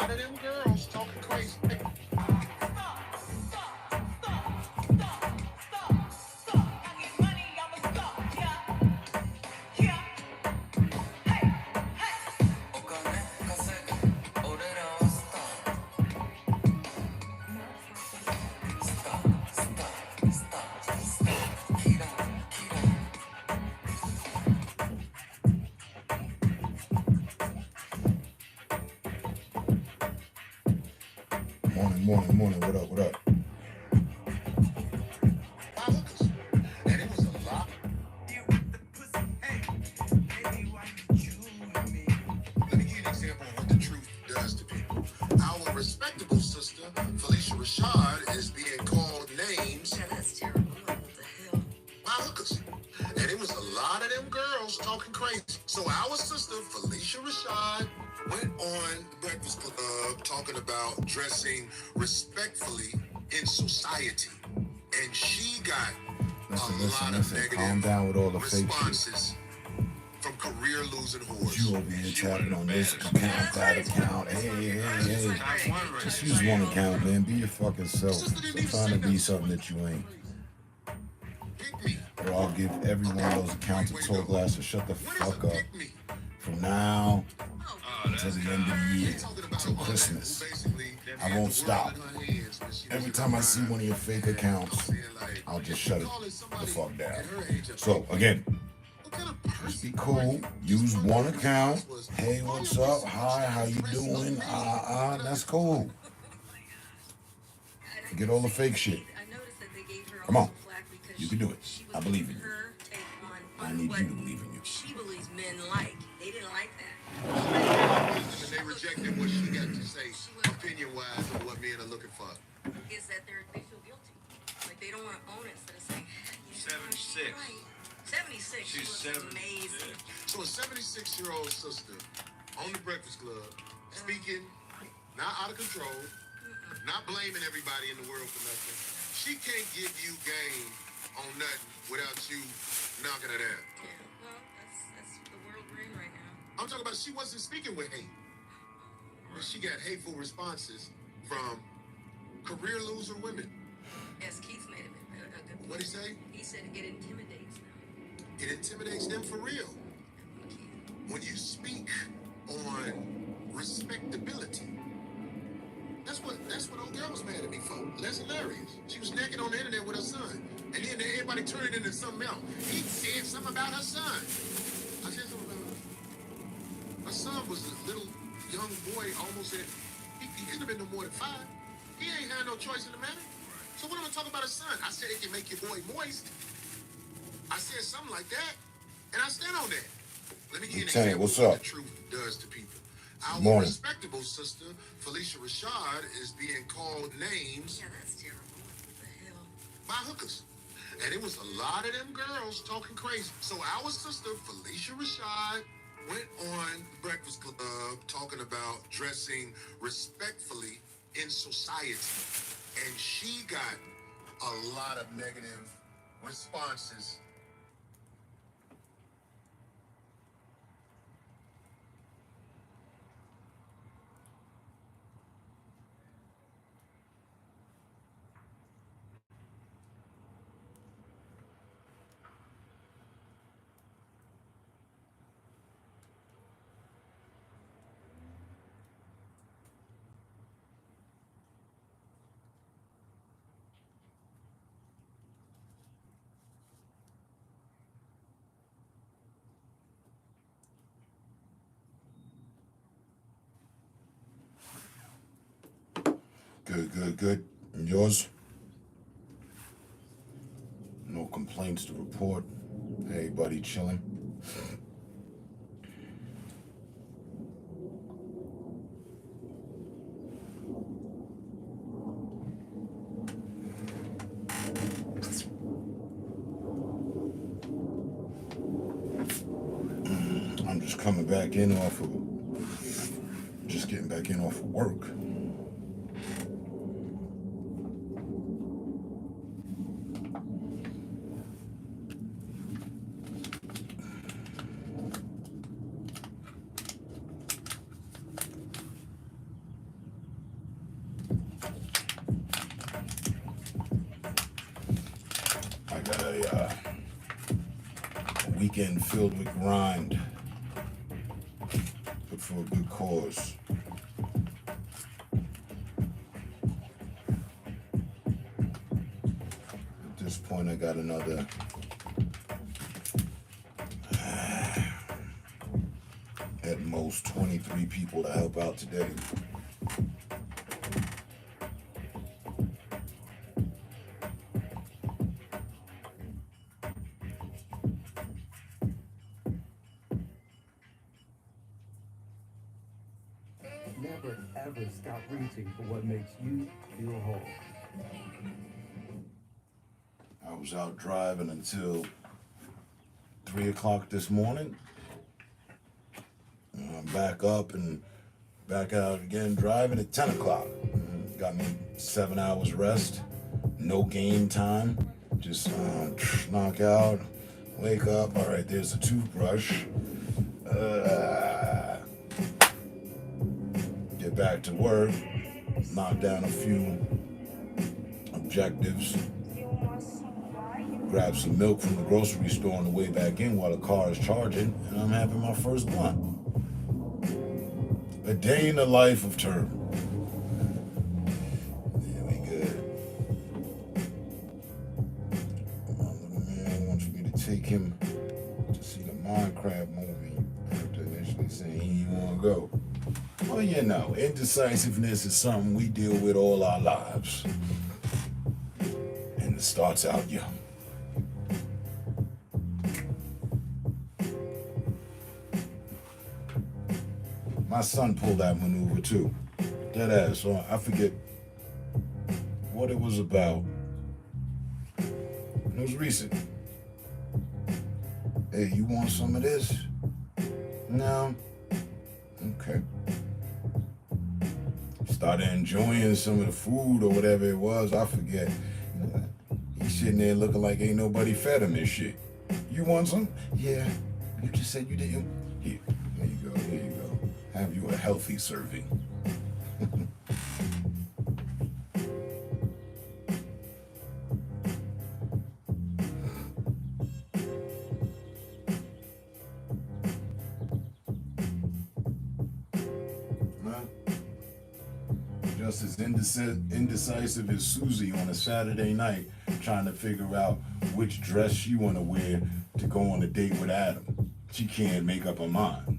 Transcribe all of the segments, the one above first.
lot of them girls talking crazy. Morning. What up? And it was a lot. Let me give you an example of what the truth does to people. Our respectable sister, Felicia Rashad, is being called names. Yeah, that's terrible. What the hell? By hookers. And it was a lot of them girls talking crazy. So our sister, Felicia Rashad, went on the Breakfast Club talking about dressing respectfully in society. And she got lot of negative calm down with all the fake responses from career losing whores. You over here tapping on this account, that account. Hey. Just use one account, man. Be your fucking self. Stop trying to be something that you ain't. Or I'll give every one of those accounts a tour glass to shut the fuck up. From now until the end of the year, until Christmas. I won't stop. Every time I see one of your fake accounts, I'll just shut it the fuck down. So, again, just be cool. Use one account. Hey, what's up? Hi, how you doing? That's cool. Forget all the fake shit. Come on. You can do it. I believe in you. I need you to believe in you. She believes men like. They didn't like that. And they rejected what she got to say, opinion-wise, of what men are looking for. Is that they feel guilty. Like they don't want to own it instead of saying, yeah, 76. Right. 76. She's she looks amazing. So a 76-year-old sister on the Breakfast Club, speaking, not out of control, not blaming everybody in the world for nothing. She can't give you game on nothing without you knocking her down. Yeah, well, that's the world we're in right now. I'm talking about she wasn't speaking with hate. But she got hateful responses from career loser women. Yes, Keith made a good point. What'd he say? He said it intimidates them. It intimidates them for real. When you speak on respectability. That's what old girl was mad at me for. That's hilarious. She was naked on the internet with her son. And then everybody turned it into something else. He said something about her son. I said something about her. Her son was a little young boy, almost at, he couldn't have been no more than 5. He ain't had no choice in the matter. So what am I talking about her son? I said it can make your boy moist. I said something like that. And I stand on that. Let me give you an example of what the truth does to people. Our respectable sister, Felicia Rashad, is being called names. Yeah, that's terrible. What the hell? By hookers. And it was a lot of them girls talking crazy. So our sister, Felicia Rashad, went on the Breakfast Club talking about dressing respectfully in society. And she got a lot of negative responses. Good. And yours? No complaints to report. Hey, buddy, chilling. I'm just coming back in off of, just getting back in off of work. a weekend filled with grind, but for a good cause. At this point, I got another at most 23 people to help out today. Never ever stop reaching for what makes you feel whole. I was out driving until 3 o'clock this morning. I'm back up and back out again driving at 10 o'clock. Got me 7 hours rest, no game time. Just knock out, wake up. All right, there's a toothbrush. Get back to work, knock down a few objectives, grab some milk from the grocery store on the way back in while the car is charging, and I'm having my first blunt. A day in the life of Turb. Yeah, we good. My little man wants me to take him to see the Minecraft movie after initially saying he didn't want to go. Well, you know, indecisiveness is something we deal with all our lives. And it starts out young. My son pulled that maneuver too. Dead ass. So I forget what it was about. It was recent. Hey, you want some of this? No? Okay. Started enjoying some of the food or whatever it was. I forget. He's sitting there looking like ain't nobody fed him this shit. You want some? Yeah. You just said you didn't. Here. There you go. Here you go. Have you a healthy serving. Just as indecisive as Susie on a Saturday night trying to figure out which dress she want to wear to go on a date with Adam. She can't make up her mind.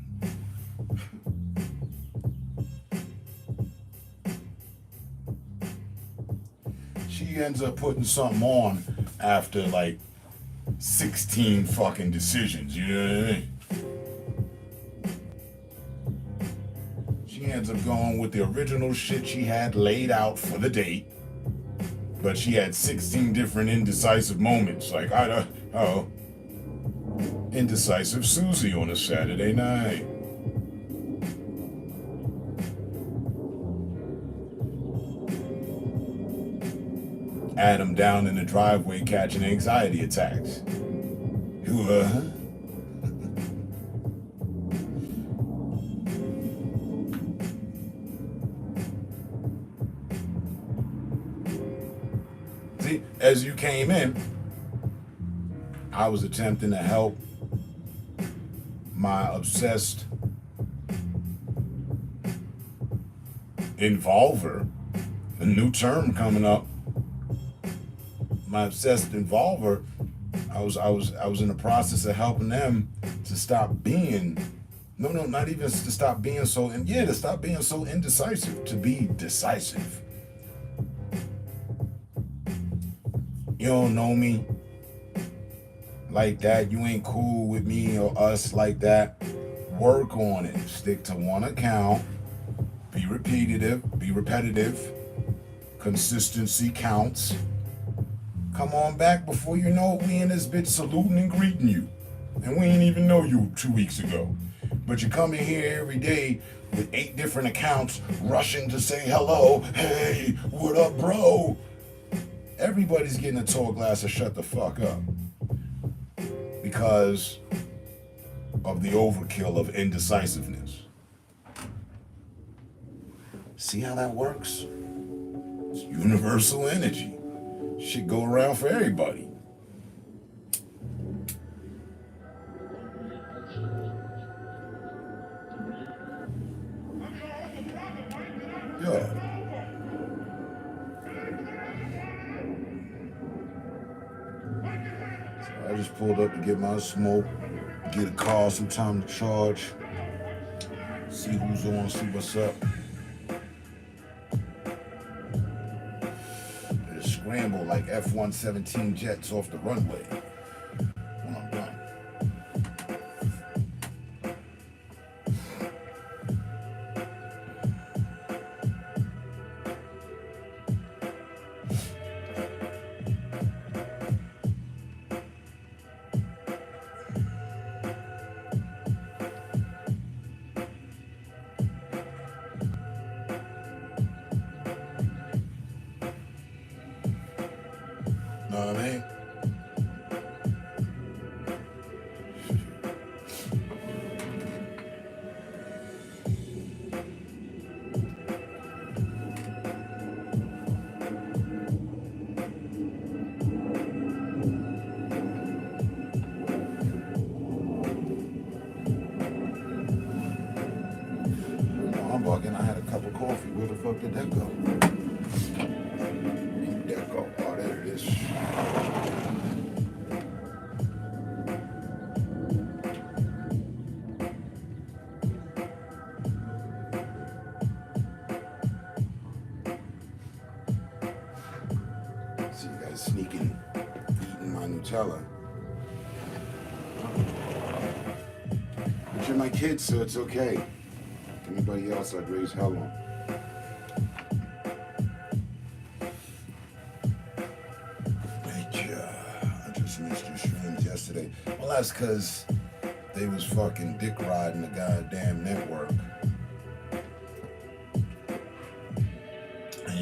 She ends up putting something on after like 16 fucking decisions, you know what I mean? She ends up going with the original shit she had laid out for the date, but she had 16 different indecisive moments. Like, indecisive Susie on a Saturday night. Adam down in the driveway catching anxiety attacks. See, as you came in, I was attempting to help my obsessed involver, a new term coming up. My obsessed involver, I was in the process of helping them to stop being, not even to stop being so, to stop being so indecisive, to be decisive. You don't know me like that. You ain't cool with me or us like that. Work on it. Stick to one account. Be repetitive. Consistency counts. Come on back before you know it, we in this bitch saluting and greeting you. And we ain't even know you 2 weeks ago. But you come in here every day with 8 different accounts rushing to say hello. Hey, what up, bro? Everybody's getting a tall glass of shut the fuck up. Because of the overkill of indecisiveness. See how that works? It's universal energy. Should go around for everybody. Yeah. So I just pulled up to get my smoke, get a car some time to charge, see who's on, see what's up. Just scramble like F-117 jets off the runway when I'm done. Know what I mean? I'm bugging. I had a cup of coffee. Where the fuck did that go? Where did that go? Oh, there it is. See you guys sneaking, eating my Nutella. But you're my kid, so it's okay. Anybody else, I'd raise hell on. I just missed your streams yesterday. Well, that's because they was fucking dick riding the goddamn network. And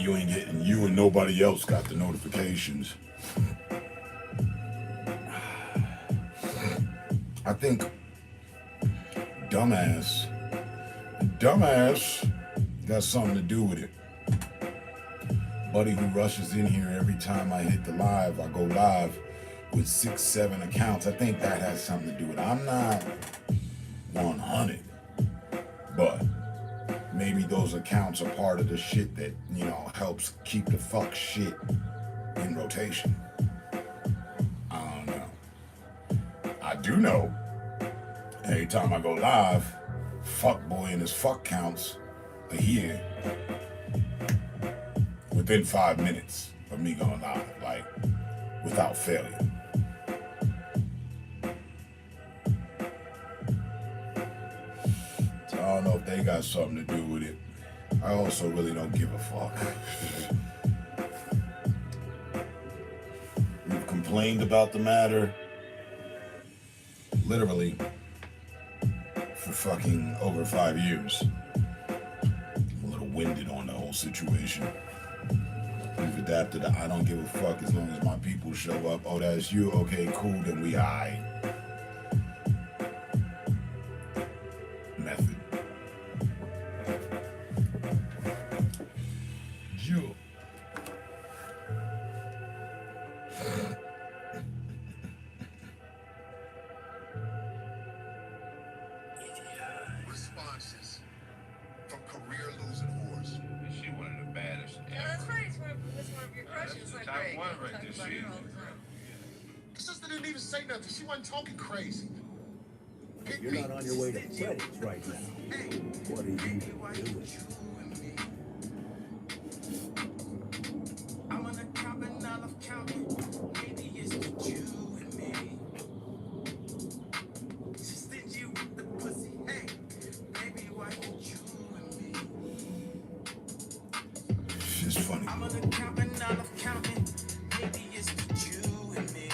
you and nobody else got the notifications. I think dumbass got something to do with it. Buddy who rushes in here every time I hit the live, I go live with 6, 7 accounts. I think that has something to do with it. I'm not 100, but maybe those accounts are part of the shit that, you know, helps keep the fuck shit in rotation. I don't know. I do know every time I go live, fuck boy and his fuck counts are here within 5 minutes of me going live, like without failure. So I don't know if they got something to do with it. I also really don't give a fuck. We've complained about the matter literally for fucking over 5 years. I'm a little winded on the whole situation. We've adapted to I don't give a fuck as long as my people show up. Oh, that's you? Okay, cool, then we aight. Method. You. Responses from career losing whores. She one of the baddest. Yeah, that's right. It's one of your crushes. Like top Greg. one Talk right about there. her She all is. the time. The sister didn't even say nothing. She wasn't talking crazy. Pick You're me. not on your way to credits right now. What are you doing? I'm on a counting, all of counting. Maybe it's the you and me. She stingy with the pussy. Hey, baby, why you and me? It's funny. I'm on a counting, all of counting. Maybe it's the you and me.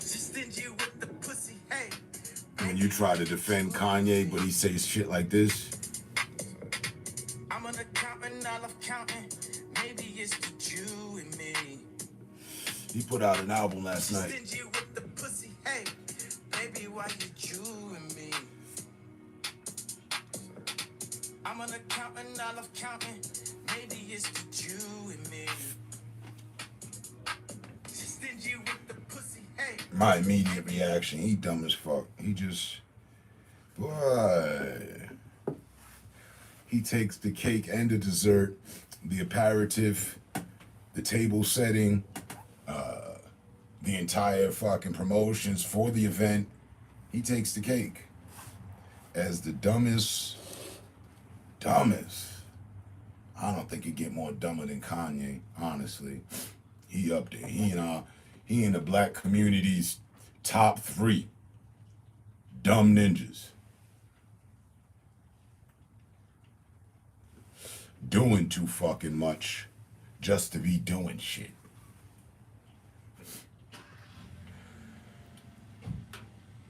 She stingy with the pussy. Hey. When you try to defend Kanye, but he says shit like this, I'm on a counting, all of counting. Maybe it's the you and me. he put out an album last night. Stingy with the pussy. Hey, baby, why you and me? I'm on a counting, all of counting. Maybe it's the you and me. Stingy with the pussy. Hey. My immediate reaction, he dumb as fuck. He just, boy. He takes the cake and the dessert, the aperitif, the table setting, the entire fucking promotions for the event. He takes the cake as the dumbest. I don't think you get more dumber than Kanye, honestly. He up there. He in the black community's top 3 dumb ninjas. Doing too fucking much just to be doing shit.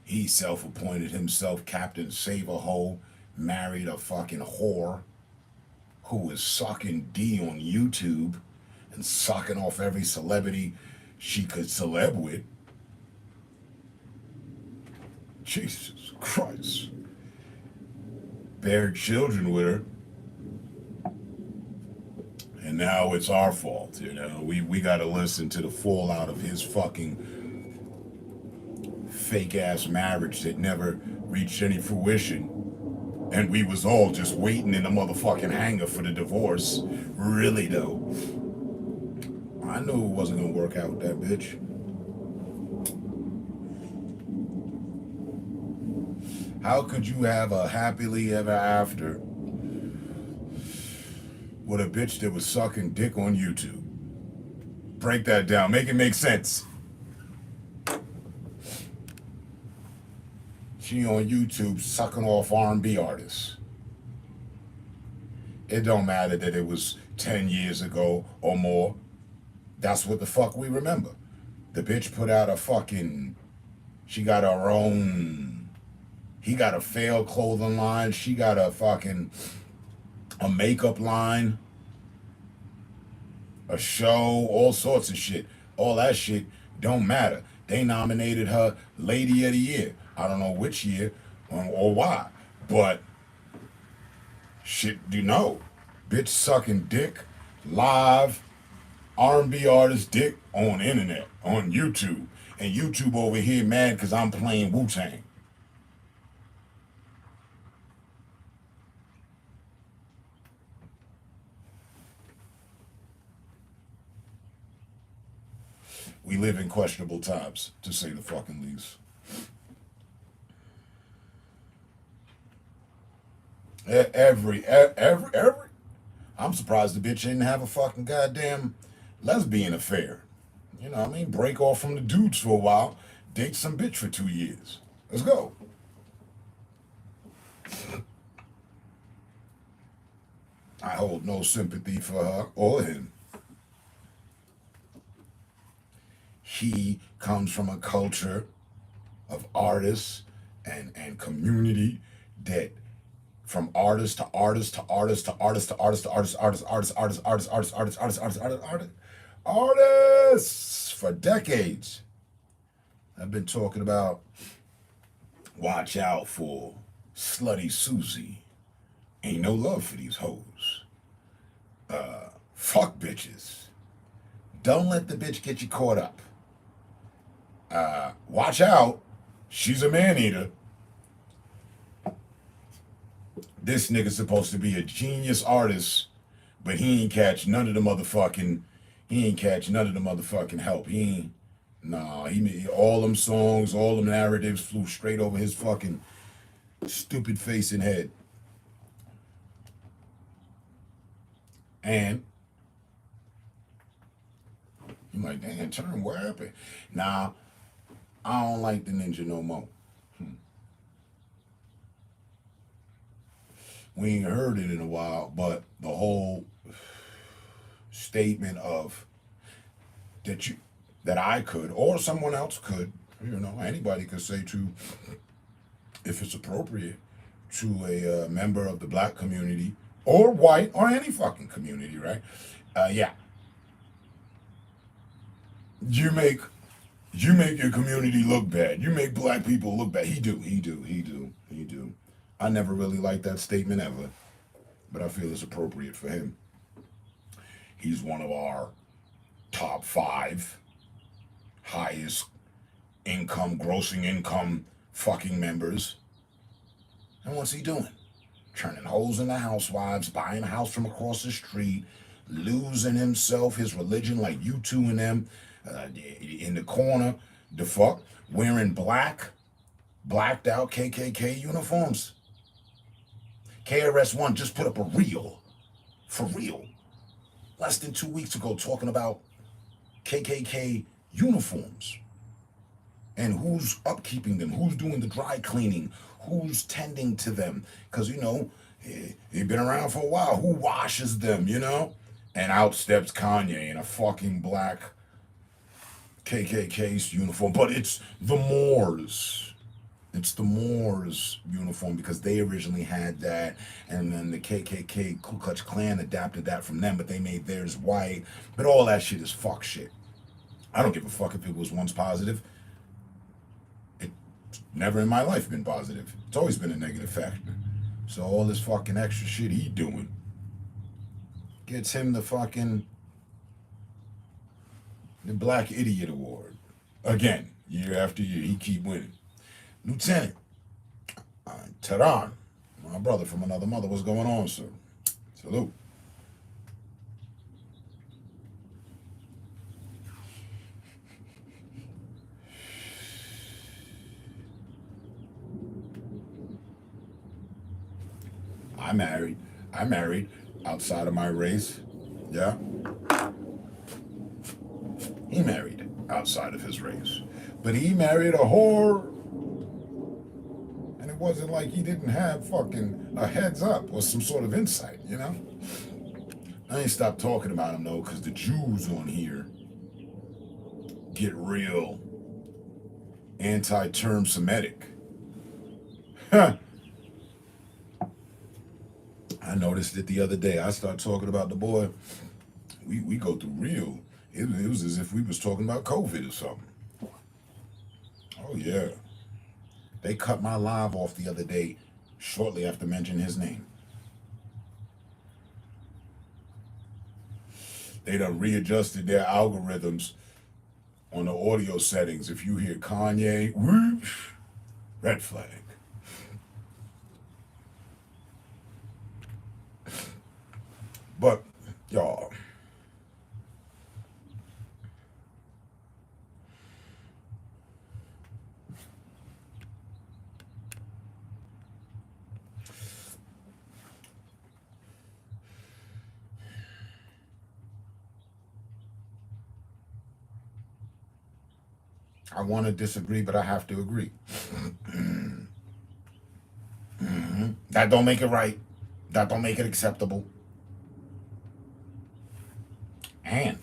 He self-appointed himself Captain Save-A-Hole, married a fucking whore who was sucking D on YouTube and sucking off every celebrity she could celeb with. Jesus Christ. Bear children with her. And now it's our fault, you know. We gotta listen to the fallout of his fucking fake ass marriage that never reached any fruition. And we was all just waiting in the motherfucking hangar for the divorce. Really though. I knew it wasn't gonna work out with that bitch. How could you have a happily ever after with a bitch that was sucking dick on YouTube? Break that down. Make it make sense. She on YouTube sucking off R&B artists. It don't matter that it was 10 years ago or more. That's what the fuck we remember. The bitch put out a fucking... She got her own... He got a failed clothing line. She got a fucking... a makeup line. A show. All sorts of shit. All that shit don't matter. They nominated her Lady of the Year. I don't know which year or why, but shit, you know, bitch sucking dick, live, R&B artist dick on internet, on YouTube, and YouTube over here mad because I'm playing Wu-Tang. We live in questionable times, to say the fucking least. Every, I'm surprised the bitch didn't have a fucking goddamn lesbian affair. You know what I mean? Break off from the dudes for a while, date some bitch for 2 years. Let's go. I hold no sympathy for her or him. He comes from a culture of artists and community that from artist to artist to artist to artist to artist to artist, artists for decades. I've been talking about watch out for slutty Susie. Ain't no love for these hoes. Fuck bitches. Don't let the bitch get you caught up. Watch out. She's a man-eater. This nigga's supposed to be a genius artist, but he ain't catch none of the motherfucking help. He made all them songs, all them narratives flew straight over his fucking stupid face and head. And you like, damn, turn what happened? Nah, I don't like the ninja no more. We ain't heard it in a while, but the whole statement of that I could, or someone else could, you know, anybody could say to, if it's appropriate, to a member of the black community, or white, or any fucking community, right? Yeah. You make your community look bad. You make black people look bad. He do. I never really liked that statement ever, but I feel it's appropriate for him. He's one of our top 5 highest income, grossing income fucking members. And what's he doing? turning hoes into housewives, buying a house from across the street, losing himself, his religion, like you two and them, in the corner, the fuck, wearing blacked out KKK uniforms. KRS-One just put up a reel, for real, less than 2 weeks ago, talking about KKK uniforms and who's upkeeping them, who's doing the dry cleaning, who's tending to them, because they've been around for a while. Who washes them, And out steps Kanye in a fucking black KKK uniform, but it's the Moors. It's the Moors uniform because they originally had that, and then the KKK Ku Klux Klan adapted that from them, but they made theirs white. But all that shit is fuck shit. I don't give a fuck if it was once positive. It's never in my life been positive. It's always been a negative factor. So all this fucking extra shit he doing gets him the Black Idiot Award. Again, year after year, he keep winning. Lieutenant Tehran, my brother from another mother, what's going on, sir? Salute. I married outside of my race. Yeah. He married outside of his race. But he married a whore. And it wasn't like he didn't have fucking a heads up or some sort of insight, I ain't stopped talking about him though, because the Jews on here get real anti-term Semitic. I noticed it the other day. I started talking about the boy. We go through real. It was as if we was talking about COVID or something. Oh yeah. They cut my live off the other day shortly after mentioning his name. They done readjusted their algorithms on the audio settings. If you hear Kanye, whoosh, red flag. But, y'all, I want to disagree, but I have to agree. That don't make it right. That don't make it acceptable. And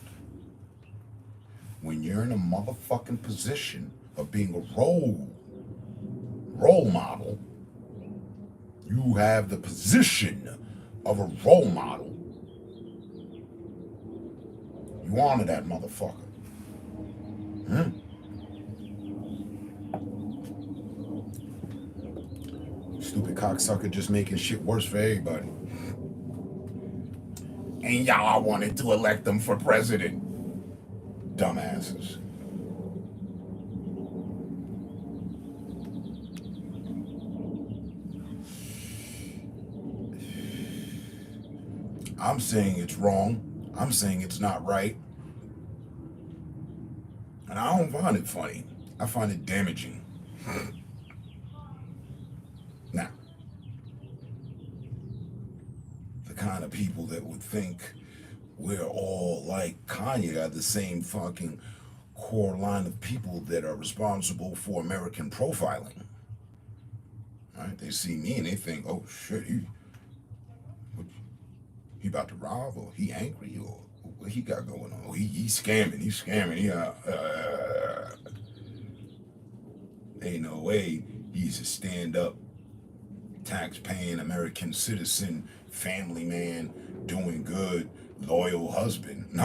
when you're in a motherfucking position of being a role model, you have the position of a role model. You honor that motherfucker. Stupid cocksucker just making shit worse for everybody. And y'all wanted to elect them for president. Dumbasses. I'm saying it's wrong. I'm saying it's not right. And I don't find it funny. I find it damaging. Now, the kind of people that would think we're all like Kanye are the same fucking core line of people that are responsible for American profiling. Right? They see me and they think, oh shit, he about to rob, or he angry, or what he got going on? Oh, he's scamming. Ain't no way he's a stand-up, tax-paying American citizen, family man, doing good, loyal husband. No,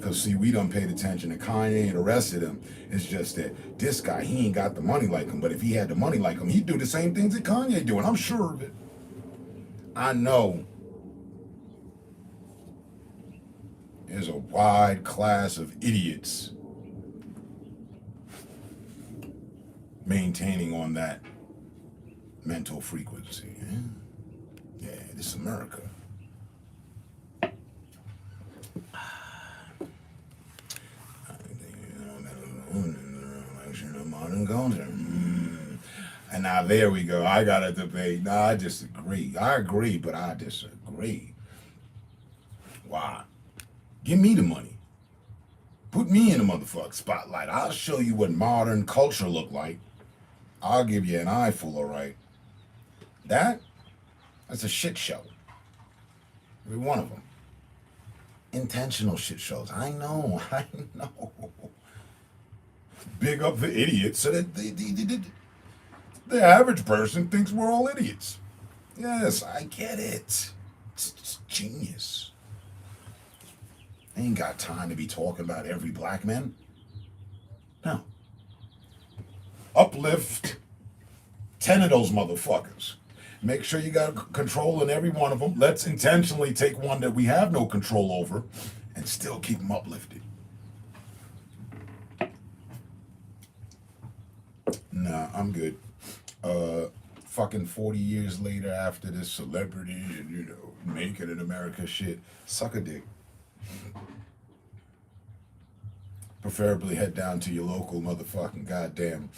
Because see, we done paid attention to Kanye and the rest of them. It's just that this guy, he ain't got the money like him. But if he had the money like him, he'd do the same things that Kanye doing. I'm sure of it. I know there's a wide class of idiots maintaining on that mental frequency. Yeah, this is America. Modern culture. And now there we go. I got a debate. No, I disagree. I agree, but I disagree. Why? Give me the money. Put me in the motherfucking spotlight. I'll show you what modern culture look like. I'll give you an eyeful, all right. That's a shit show. Every one of them. Intentional shit shows. I know. Big up the idiots so that the average person thinks we're all idiots. Yes, I get it. It's genius. I ain't got time to be talking about every black man. No. Uplift 10 of those motherfuckers. Make sure you got control in every one of them. Let's intentionally take one that we have no control over and still keep them uplifted. Nah, I'm good. Fucking 40 years later after this celebrity and, make it in America shit, suck a dick. Preferably head down to your local motherfucking goddamn,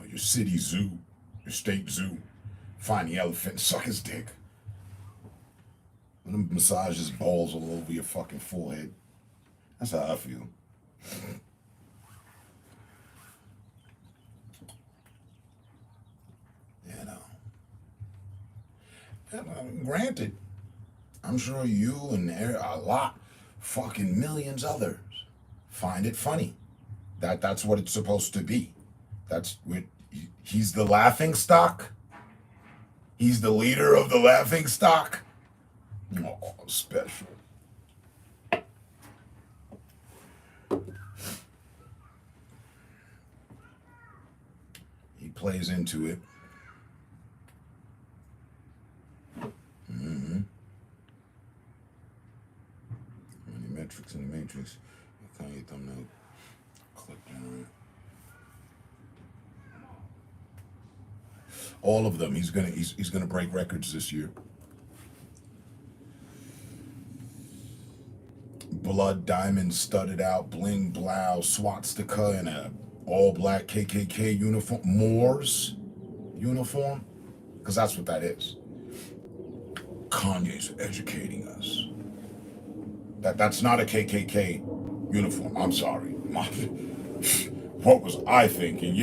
your city zoo, your state zoo. Find the elephant and suck his dick. Let him massage his balls all over your fucking forehead. That's how I feel. Granted, I'm sure you and a lot, fucking millions others find it funny. That's what it's supposed to be. That's what he's the laughing stock. He's the leader of the laughing stock. Oh, special. He plays into it. Metrics in the matrix. Can you thumbnail? Click generate. All of them. He's gonna break records this year. Blood diamond studded out bling blow swastika in a all black KKK uniform, Moors uniform, because that's what that is. Kanye's educating us. That's not a KKK uniform. I'm sorry. What was I thinking,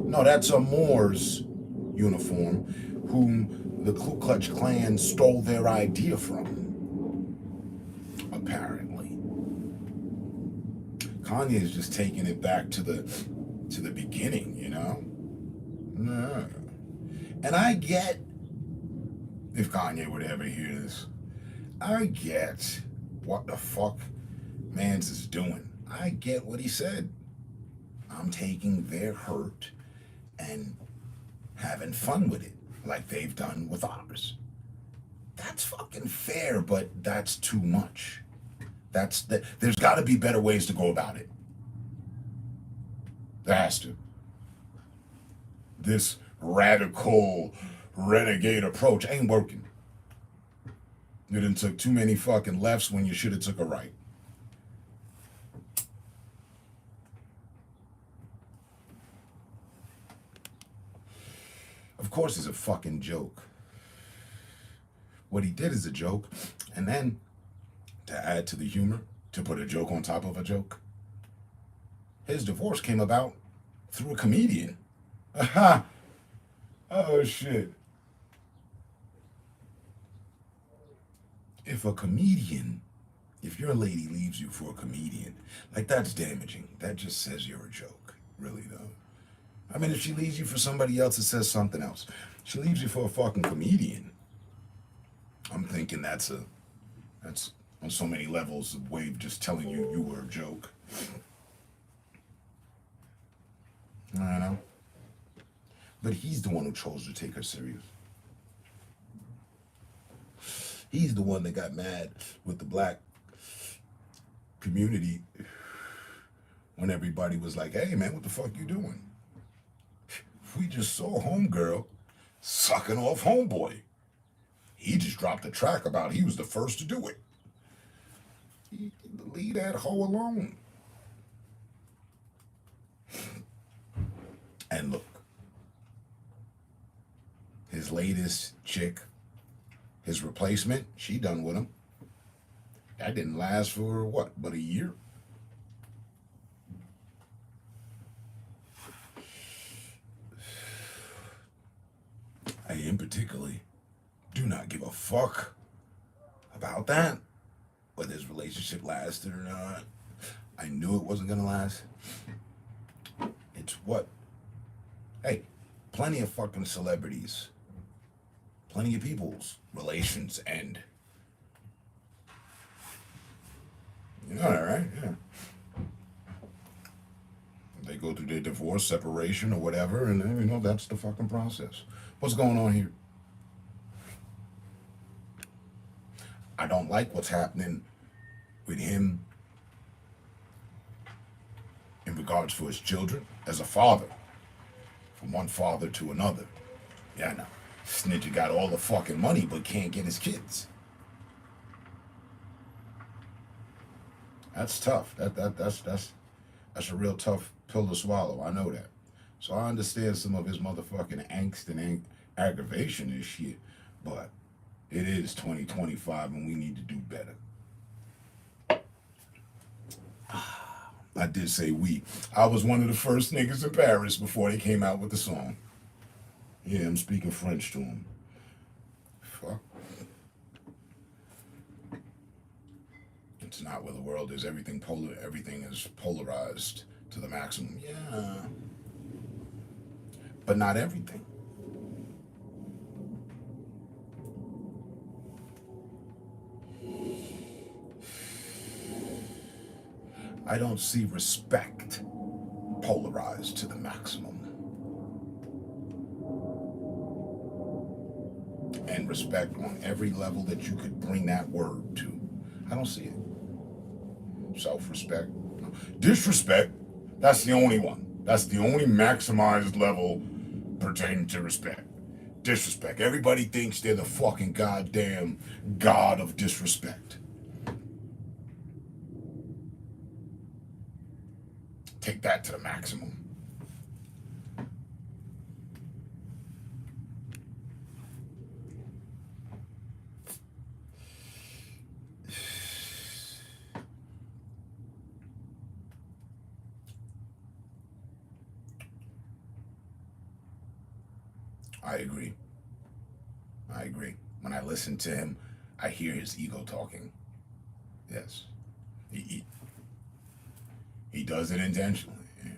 No, that's a Moors uniform whom the Ku Klux Klan stole their idea from. Apparently. Kanye is just taking it back to the beginning, No. And I get, if Kanye would ever hear this, I get what the fuck Mans is doing. I get what he said. I'm taking their hurt and having fun with it, like they've done with ours. That's fucking fair, but that's too much. There's got to be better ways to go about it. There has to. This radical renegade approach ain't working. You done took too many fucking lefts when you should have took a right. Of course it's a fucking joke. What he did is a joke, and then to add to the humor, to put a joke on top of a joke, his divorce came about through a comedian. Aha! Oh shit. If your lady leaves you for a comedian, that's damaging. That just says you're a joke, really though. I mean, if she leaves you for somebody else, it says something else. She leaves you for a fucking comedian. I'm thinking that's on so many levels a way of just telling you were a joke. I don't know. But he's the one who chose to take her serious. He's the one that got mad with the black community when everybody was like, hey man, what the fuck you doing? We just saw homegirl sucking off homeboy. He just dropped a track about he was the first to do it. Leave that hoe alone. And look, his latest chick, his replacement, she done with him. That didn't last for what, but a year? I in particularly do not give a fuck about that, whether his relationship lasted or not. I knew it wasn't gonna last. It's what? Hey, plenty of fucking celebrities, plenty of people's relations end. You know that, right? Yeah. They go through their divorce, separation, or whatever, and then, that's the fucking process. What's going on here? I don't like what's happening with him in regards to his children as a father, from one father to another. Yeah, I know. Snitcher got all the fucking money but can't get his kids. That's tough. That's a real tough pill to swallow. I know that. So I understand some of his motherfucking angst and aggravation and shit, but it is 2025 and we need to do better. I did say we. I was one of the first niggas in Paris before they came out with the song. Yeah, I'm speaking French to him. Fuck. It's not where the world is. Everything is polarized to the maximum. Yeah. But not everything. I don't see respect polarized to the maximum. And respect on every level that you could bring that word to. I don't see it. Self-respect. Disrespect, that's the only one. That's the only maximized level pertaining to respect. Disrespect. Everybody thinks they're the fucking goddamn god of disrespect. Take that to the maximum. I agree. When I listen to him, I hear his ego talking. Yes. He does it intentionally. Yeah.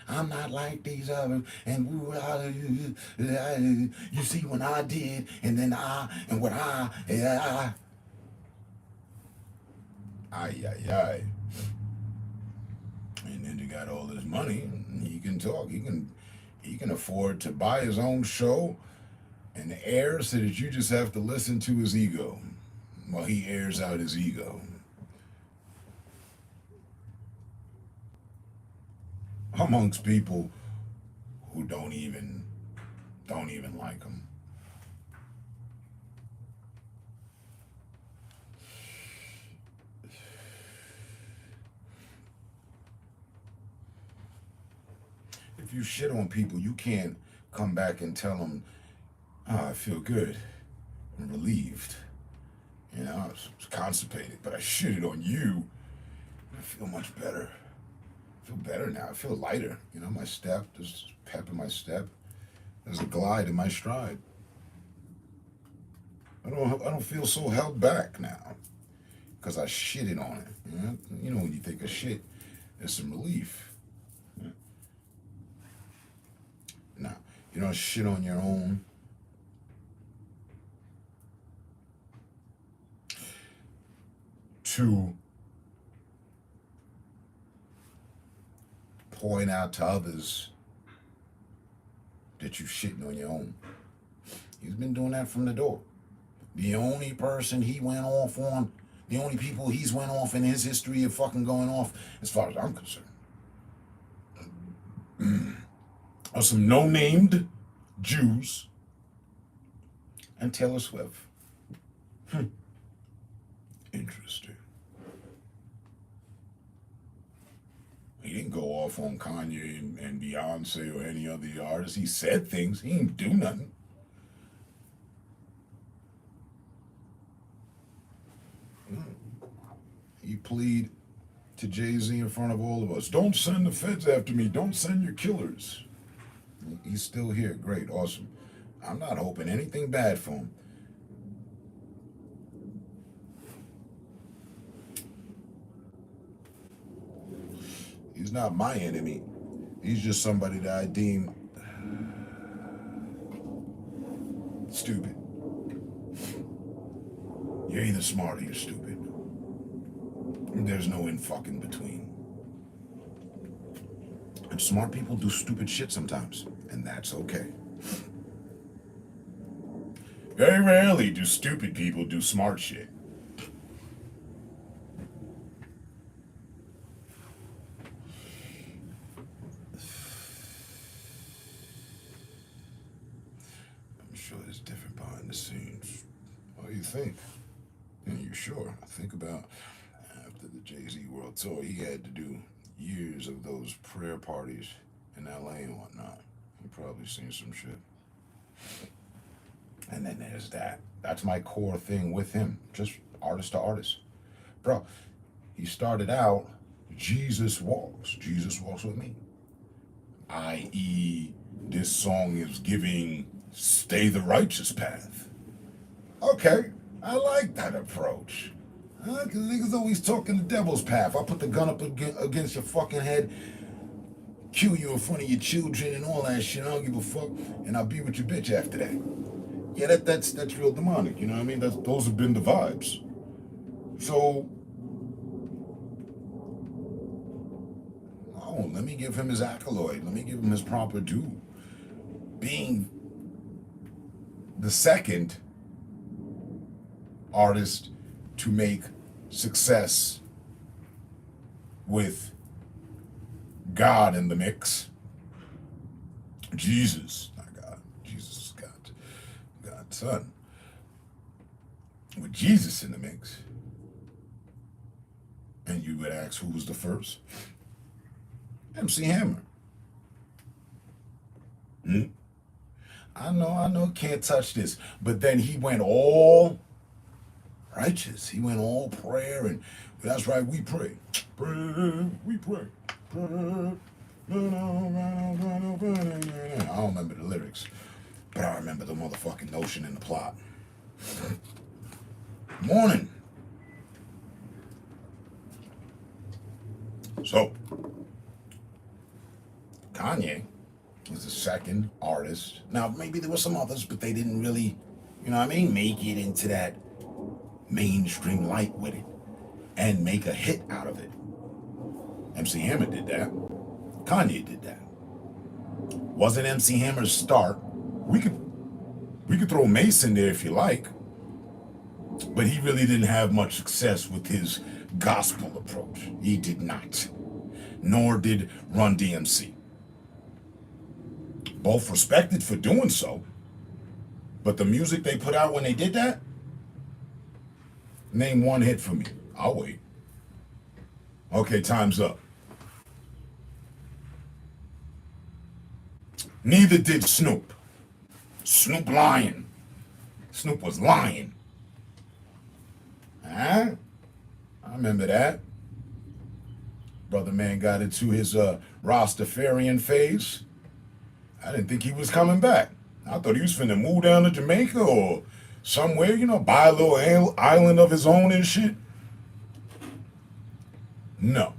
I'm not like these others, and you see when I did, and then and what Ay. And then he got all this money, and he can talk. He can afford to buy his own show and air so that you just have to listen to his ego while he airs out his ego. Amongst people who don't even like him. If you shit on people, you can't come back and tell them, I feel good and relieved. I was constipated, but I shitted on you. I feel much better. I feel better now. I feel lighter. My step, there's pep in my step. There's a glide in my stride. I don't feel so held back now because I shitted on it. When you take a shit, there's some relief. Now, you don't shit on your own. To point out to others that you're shitting on your own. He's been doing that from the door. The only person he went off on, the only people he's went off in his history of fucking going off, as far as I'm concerned, are some no-named Jews and Taylor Swift. Interesting. He didn't go off on Kanye and Beyonce or any other artist. He said things. He didn't do nothing. He plead to Jay-Z in front of all of us. Don't send the feds after me. Don't send your killers. He's still here. Great. Awesome. I'm not hoping anything bad for him. He's not my enemy. He's just somebody that I deem stupid. You're either smart or you're stupid. There's no in fucking between. And smart people do stupid shit sometimes, and that's okay. Very rarely do stupid people do smart shit. I'm sure there's different behind the scenes. What do you think? Yeah, you sure? Think about after the Jay-Z World Tour, he had to do years of those prayer parties in LA and whatnot. You probably seen some shit. And then there's that. That's my core thing with him. Just artist to artist. Bro, he started out, Jesus walks. Jesus walks with me. I.e., this song is giving stay the righteous path. Okay, I like that approach. Because niggas always talking the devil's path. I'll put the gun up against your fucking head, kill you in front of your children and all that shit. I don't give a fuck. And I'll be with your bitch after that. Yeah, that's real demonic, you know what I mean? Those have been the vibes. So, oh, let me give him his accolade. Let me give him his proper due. Being the second artist to make success with God in the mix. Jesus, not God. Jesus is God's son. With Jesus in the mix. And you would ask who was the first? MC Hammer. I know, can't touch this. But then he went all righteous. He went all prayer, and that's right, we pray. Pray, we pray. Pray. I don't remember the lyrics, but I remember the motherfucking notion and the plot. Morning. So, Kanye is the second artist. Now, maybe there were some others, but they didn't really, you know what I mean, make it into that mainstream light with it and make a hit out of it. MC Hammer did that. Kanye did that. Wasn't MC Hammer's start. We could throw Mace in there if you like, but he really didn't have much success with his gospel approach. He did not. Nor did Run DMC. Both respected for doing so, but the music they put out when they did that, name one hit for me. I'll wait. Okay, time's up. Neither did Snoop. Snoop lying. Snoop was lying. Huh? I remember that. Brother man got into his Rastafarian phase. I didn't think he was coming back. I thought he was finna move down to Jamaica or somewhere, you know, buy a little island of his own and shit. No.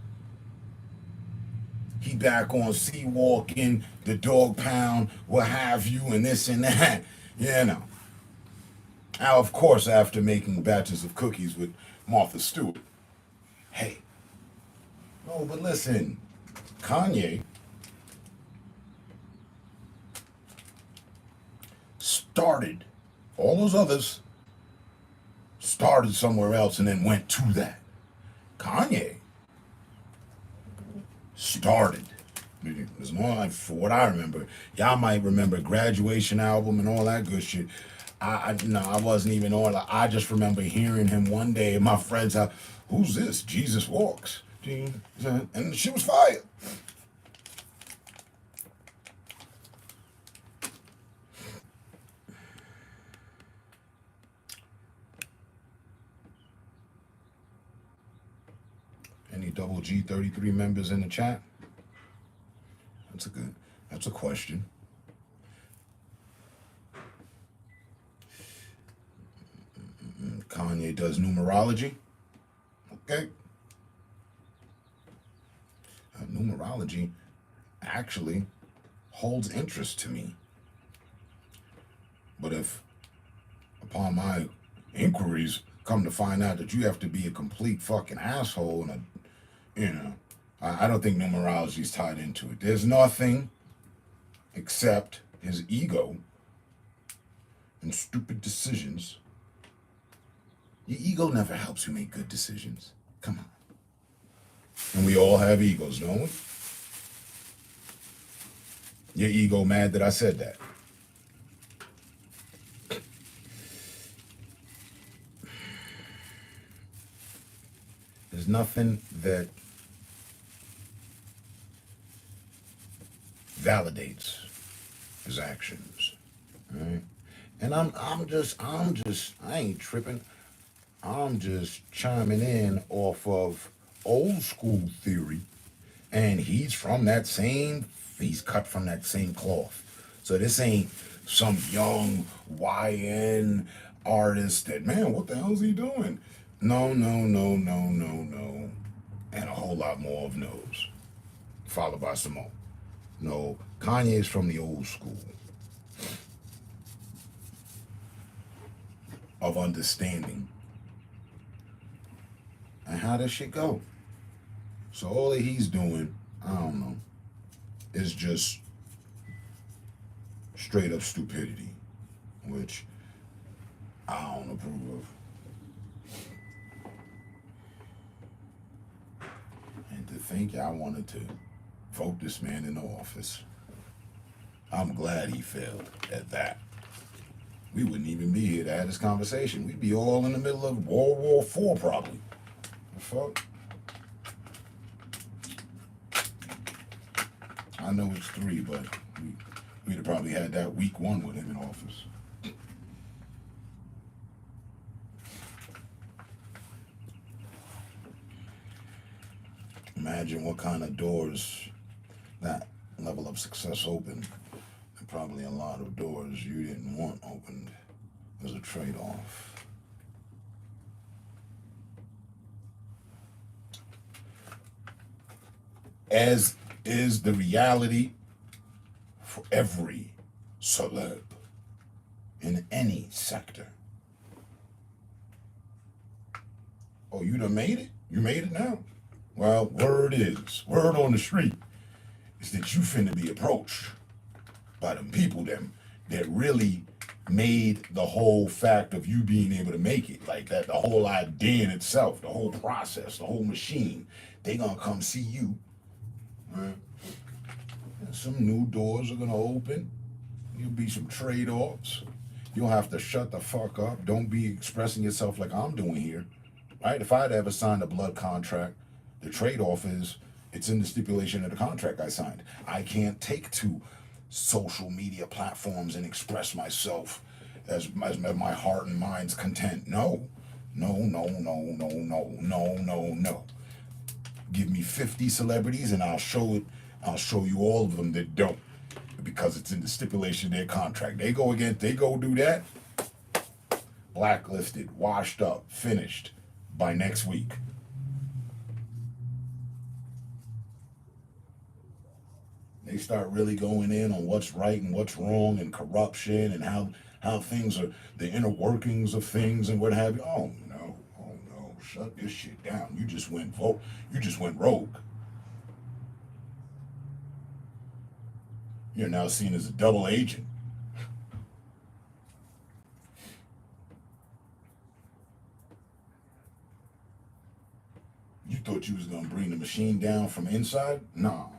He back on sea walking, the dog pound, what have you, and this and that. Yeah, no. Now, of course, after making batches of cookies with Martha Stewart. Hey. No, but listen, Kanye started, all those others started somewhere else and then went to that. Kanye started It's more like, for what I remember, y'all might remember Graduation album and all that good shit. No, I wasn't even on. Like, I just remember hearing him one day. My friends, who's this? Jesus Walks, and she was fire. Any double G33 members in the chat? That's a question. Kanye does numerology. Okay. Numerology actually holds interest to me. But if, upon my inquiries, come to find out that you have to be a complete fucking asshole and I don't think numerology is tied into it. There's nothing except his ego and stupid decisions. Your ego never helps you make good decisions. Come on. And we all have egos, don't we? Your ego mad that I said that. There's nothing that validates his actions. Right? And I ain't tripping. I'm just chiming in off of old school theory. And he's cut from that same cloth. So this ain't some young YN artist that, man, what the hell is he doing? No. And a whole lot more of no's. Followed by some more. No, Kanye's from the old school of understanding. And how does shit go? So all that he's doing, I don't know, is just straight up stupidity, which I don't approve of. And to think y'all wanted to vote this man into office, I'm glad he failed at that. We wouldn't even be here to have this conversation. We'd be all in the middle of World War IV probably. The fuck? I know it's 3, but we'd have probably had that week 1 with him in office. Imagine what kind of doors that level of success opened. And probably a lot of doors you didn't want opened as a trade-off. As is the reality for every celeb in any sector. Oh, you done made it? You made it now? Well, word on the street is that you finna be approached by them people that really made the whole fact of you being able to make it, like that, the whole idea in itself, the whole process, the whole machine, they gonna come see you. Right? And some new doors are gonna open. There'll be some trade-offs. You'll have to shut the fuck up. Don't be expressing yourself like I'm doing here. Right? If I'd ever signed a blood contract, the trade-off is it's in the stipulation of the contract I signed. I can't take to social media platforms and express myself as my heart and mind's content. No. Give me 50 celebrities and I'll show you all of them that don't, because it's in the stipulation of their contract. They go do that, blacklisted, washed up, finished by next week. They start really going in on what's right and what's wrong and corruption and how things are, the inner workings of things and what have you. Oh no, shut this shit down. You just went rogue. You're now seen as a double agent. You thought you was gonna bring the machine down from inside? No.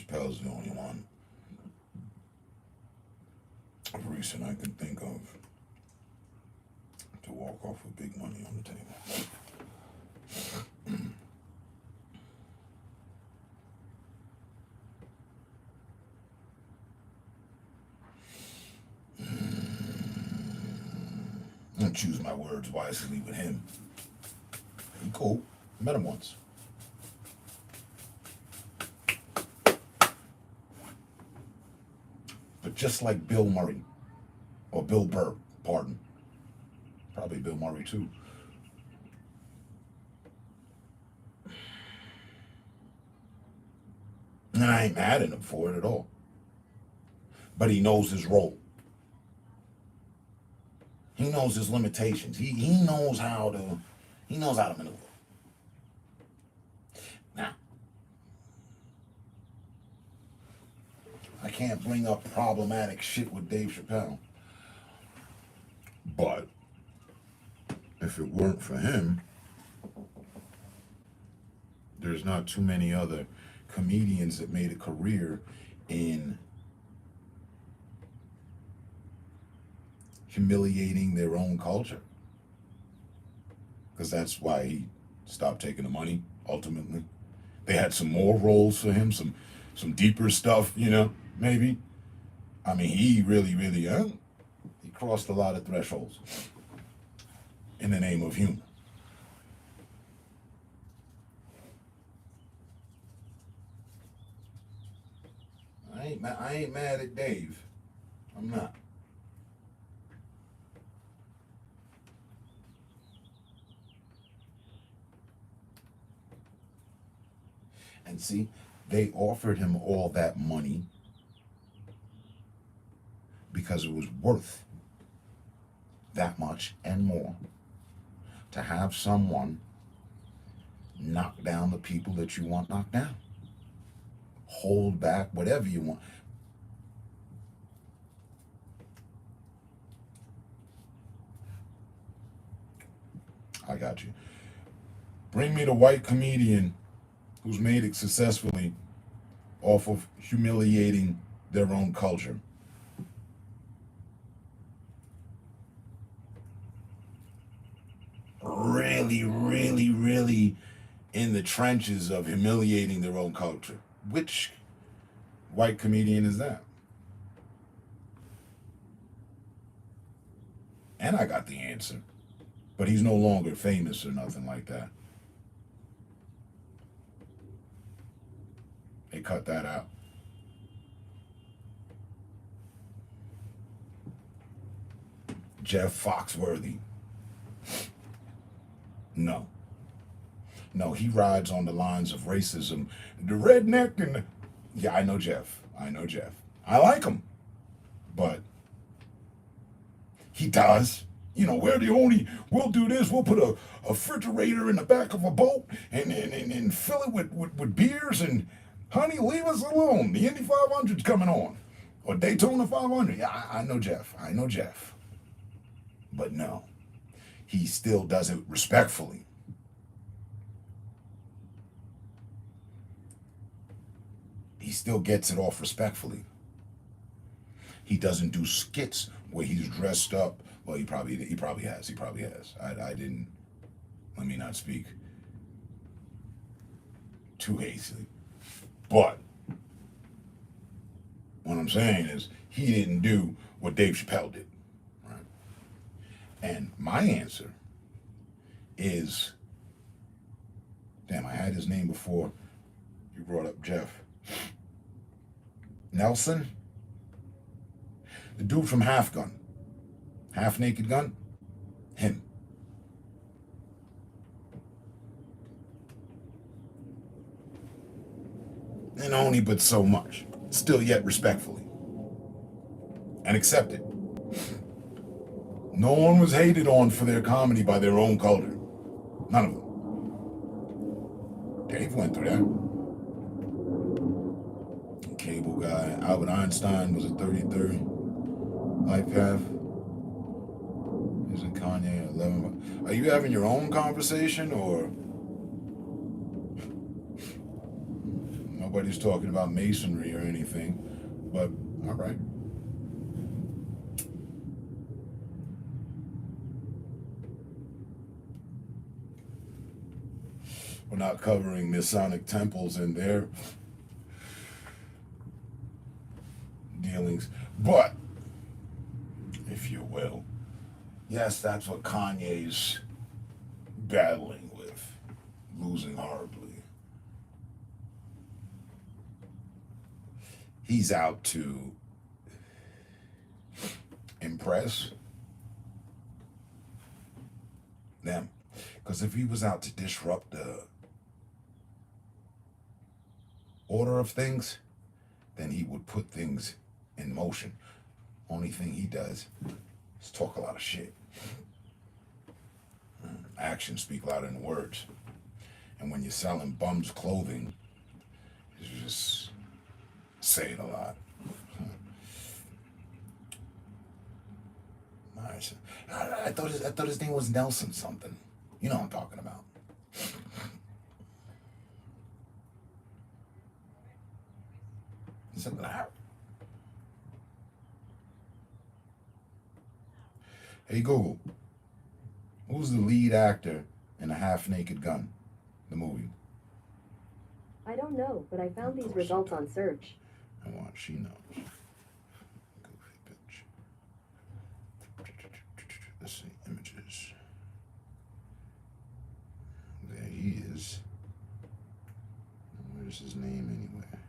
Chappelle's the only one of recent I can think of to walk off with big money on the table. I choose my words wisely with him. He cool. Met him once. But just like Bill Murray, or Bill Burr, pardon. Probably Bill Murray too. And I ain't mad at him for it at all. But he knows his role. He knows his limitations. He knows how to maneuver. Now, I can't bring up problematic shit with Dave Chappelle. But if it weren't for him, there's not too many other comedians that made a career in humiliating their own culture. Because that's why he stopped taking the money, ultimately. They had some more roles for him, some deeper stuff, maybe. I mean, he really, he crossed a lot of thresholds in the name of humor. I ain't mad at Dave. I'm not. And see, they offered him all that money because it was worth that much and more to have someone knock down the people that you want knocked down. Hold back whatever you want. I got you. Bring me the white comedian who's made it successfully off of humiliating their own culture. Really in the trenches of humiliating their own culture. Which white comedian is that? And I got the answer. But he's no longer famous or nothing like that. They cut that out. Jeff Foxworthy. No, he rides on the lines of racism. The redneck and... Yeah, I know Jeff. I like him. But he does. We'll do this. We'll put a refrigerator in the back of a boat and fill it with beers and... Honey, leave us alone. The Indy 500's coming on. Or Daytona 500. Yeah, I know Jeff. But no, he still does it respectfully. He still gets it off respectfully. He doesn't do skits where he's dressed up. Well, he probably has. I didn't. Let me not speak too hastily. But what I'm saying is he didn't do what Dave Chappelle did. Right? And my answer is, damn, I had his name before you brought up Jeff. Nelson? The dude from Half Gun. Half Naked Gun? Him. And only but so much. Still yet respectfully. And accepted. No one was hated on for their comedy by their own culture. None of them. Dave went through that. Cable guy. Albert Einstein was a 33rd life path. Isn't Kanye 11? Are you having your own conversation or? Nobody's talking about masonry or anything, but all right. We're not covering Masonic temples and their dealings, but if you will, yes, that's what Kanye's battling with, losing horribly. He's out to impress them. Because if he was out to disrupt the order of things, then he would put things in motion. Only thing he does is talk a lot of shit. Actions speak louder than words. And when you're selling bums clothing, you're just saying a lot. Nice. I thought his name was Nelson something. You know what I'm talking about. Something like that. Hey Google, who's the lead actor in A Half-Naked Gun, the movie? I don't know, but I found these results on search. I want, she knows. Goofy bitch. Let's see, images. There he is. Where's his name anywhere?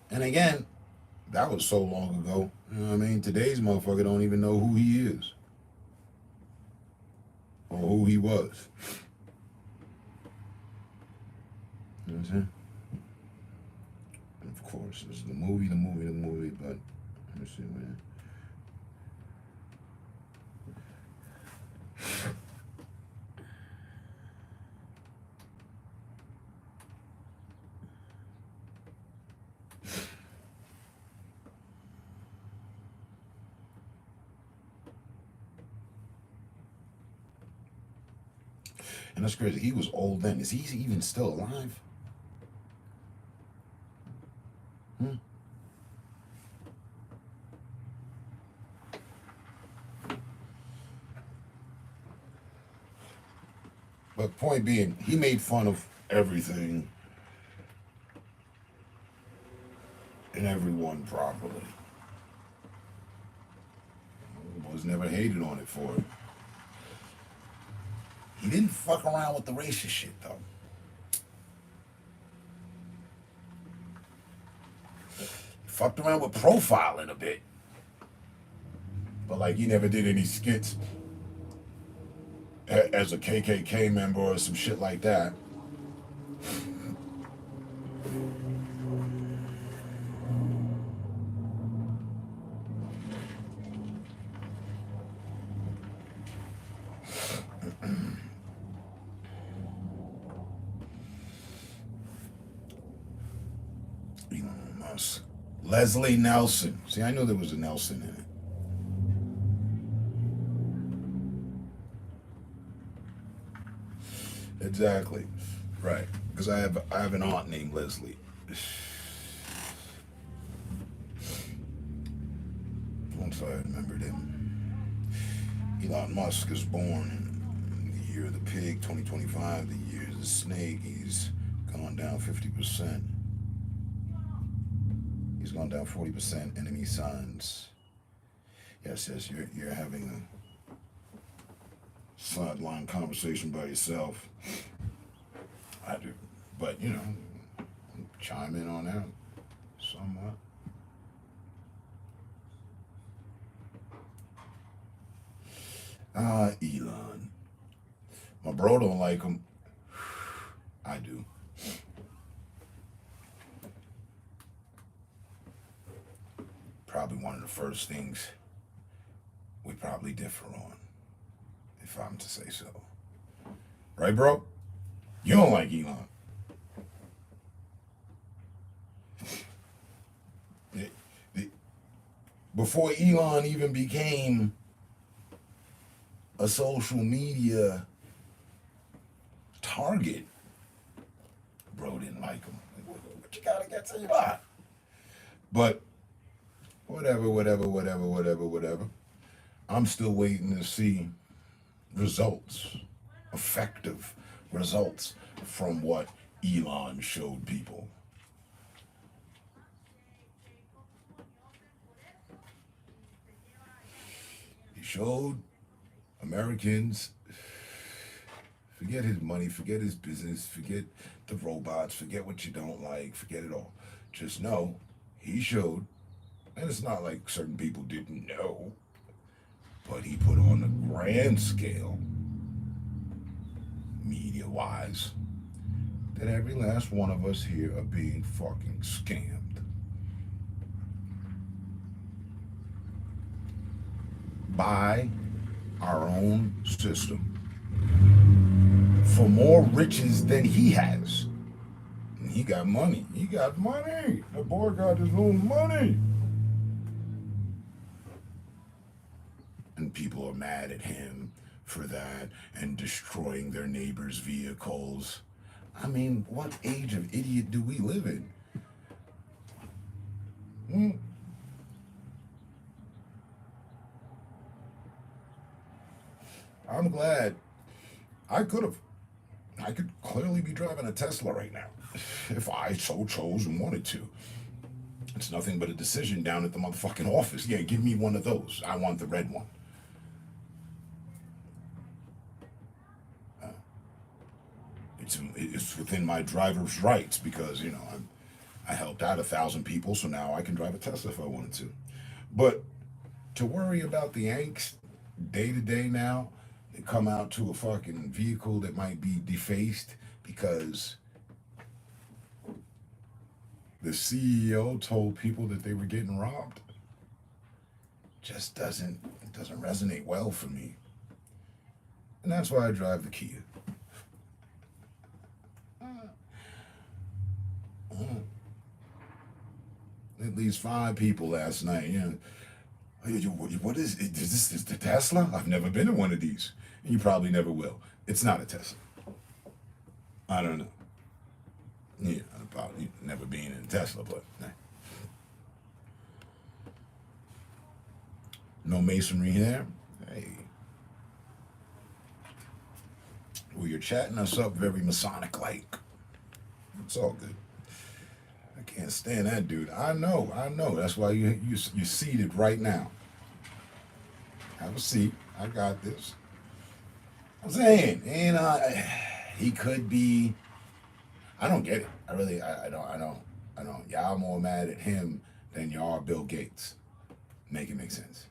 And again, that was so long ago. You know what I mean? Today's motherfucker don't even know who he is. Or who he was. You know what I'm saying? And of course, this is the movie, but let me see where. And that's crazy. He was old then. Is he even still alive? But point being, he made fun of everything and everyone properly. Was never hated on it for it. He didn't fuck around with the racist shit though. He fucked around with profiling a bit. But like he never did any skits as a KKK member or some shit like that. Elon Musk. Leslie Nelson. See, I knew there was a Nelson in it. Exactly. Right. Because I have an aunt named Leslie. Once I remembered him. Elon Musk is born in the year of the pig, 2025, the year of the snake. He's gone down 50%. He's gone down 40%. Enemy signs. Yes, you're having a sideline conversation by yourself. I do. But, you know, chime in on that somewhat. Elon. My bro don't like him. I do. Probably one of the first things we probably differ on, if I'm to say so. Right, bro? You don't like Elon. Before Elon even became a social media target. Bro didn't like him. What you gotta get to your eye? But whatever. I'm still waiting to see results, effective results from what Elon showed people. He showed Americans, forget his money, forget his business, forget the robots, forget what you don't like, forget it all. Just know he showed, and it's not like certain people didn't know, but he put on a grand scale, media wise, that every last one of us here are being fucking scammed. By our own system for more riches than he has. And he got money. He got money. The boy got his own money. And people are mad at him for that and destroying their neighbors' vehicles. I mean, what age of idiot do we live in? I'm glad I could clearly be driving a Tesla right now if I so chose and wanted to. It's nothing but a decision down at the motherfucking office. Yeah, give me one of those. I want the red one. It's within my driver's rights because, you know, I helped out 1,000 people, so now I can drive a Tesla if I wanted to. But to worry about the angst day to day now, they come out to a fucking vehicle that might be defaced because the CEO told people that they were getting robbed. Just doesn't resonate well for me. And that's why I drive the Kia. At least 5 people last night, you know. What is it? Is this the Tesla? I've never been in one of these. And you probably never will. It's not a Tesla. I don't know. Yeah, I've probably never been in a Tesla, but nah. No masonry here. Hey. Well, you're chatting us up very Masonic-like. It's all good. I can't stand that dude. I know. That's why you're seated right now. Have a seat. I got this. I'm saying, and he could be. I don't get it. I don't. Y'all more mad at him than y'all are Bill Gates. Make it make sense.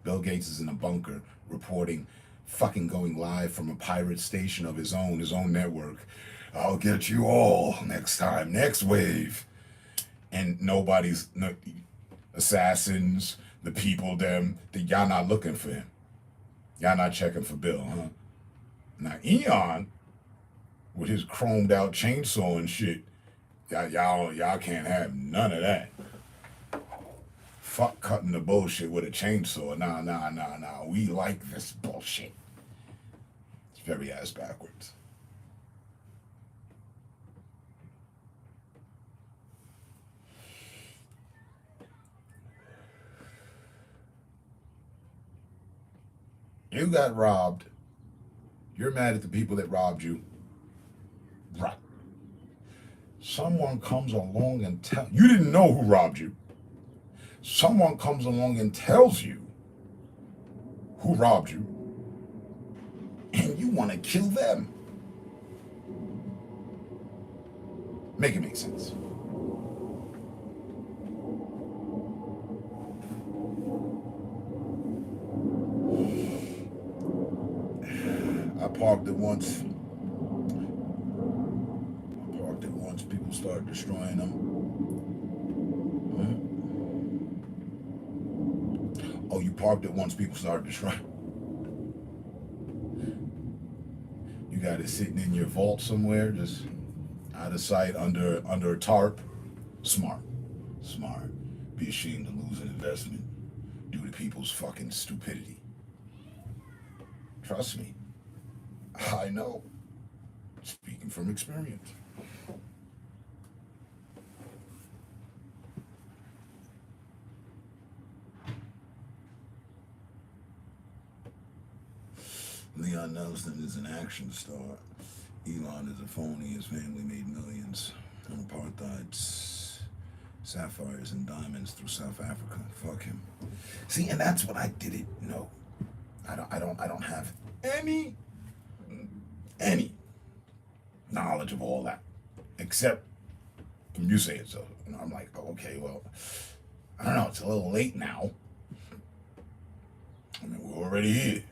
Bill Gates is in a bunker reporting, fucking going live from a pirate station of his own network. I'll get you all next time, next wave. And assassins, the people, y'all not looking for him. Y'all not checking for Bill, huh? Now, Eon, with his chromed out chainsaw and shit, y'all can't have none of that. Fuck cutting the bullshit with a chainsaw. Nah. We like this bullshit. It's very ass backwards. You got robbed. You're mad at the people that robbed you. Right. Someone comes along and you didn't know who robbed you. Someone comes along and tells you who robbed you. And you want to kill them. Make it make sense. I parked it once. People start destroying them. Oh, you parked it once. People started destroying. You got it sitting in your vault somewhere, just out of sight, under a tarp. Smart. Be ashamed to lose an investment due to people's fucking stupidity. Trust me. I know. Speaking from experience. Leon Nelson is an action star. Elon is a phony. His family made millions on apartheid, sapphires and diamonds through South Africa. Fuck him. See, and that's what I didn't know. I don't have any knowledge of all that, except from you say it. So I'm like, oh, okay, well, I don't know. It's a little late now. I mean, we're already here.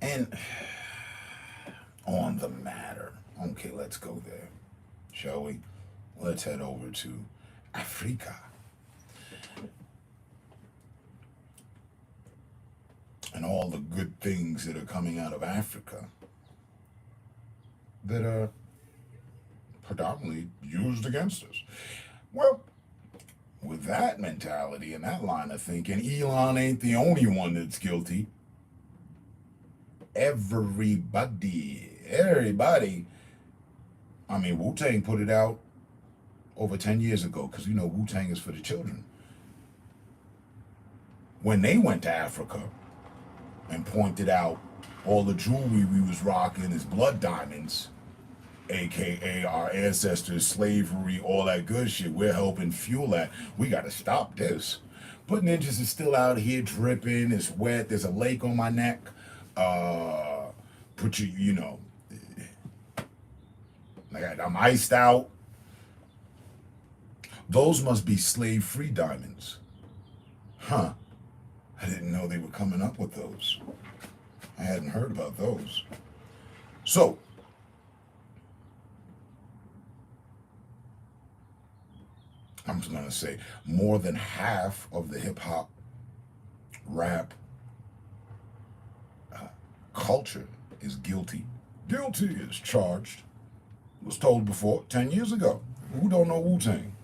And on the matter, okay, let's go there, shall we? Let's head over to Africa. And all the good things that are coming out of Africa that are predominantly used against us. Well, with that mentality and that line of thinking, Elon ain't the only one that's guilty. Everybody. I mean, Wu-Tang put it out over 10 years ago, because Wu-Tang is for the children. When they went to Africa and pointed out all the jewelry we was rocking is blood diamonds, aka our ancestors, slavery, all that good shit, we're helping fuel that. We got to stop this. But ninjas is still out here dripping, it's wet, there's a lake on my neck. I'm iced out. Those must be slave-free diamonds. Huh. I didn't know they were coming up with those. I hadn't heard about those. So, I'm just gonna say, more than half of the hip-hop, rap, culture is guilty. Guilty is charged. Was told before, 10 years ago. Who don't know Wu-Tang?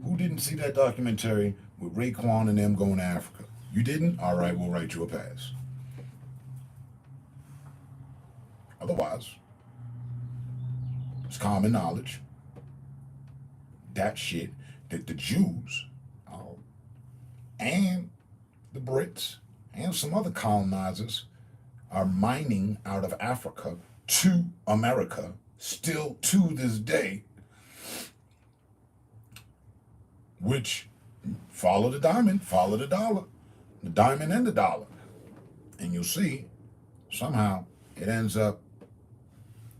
Who didn't see that documentary with Raekwon and them going to Africa? You didn't? All right, we'll write you a pass. Otherwise, it's common knowledge that shit that the Jews and the Brits and some other colonizers are mining out of Africa to America still to this day, which follow the diamond, follow the dollar, the diamond and the dollar. And you'll see somehow it ends up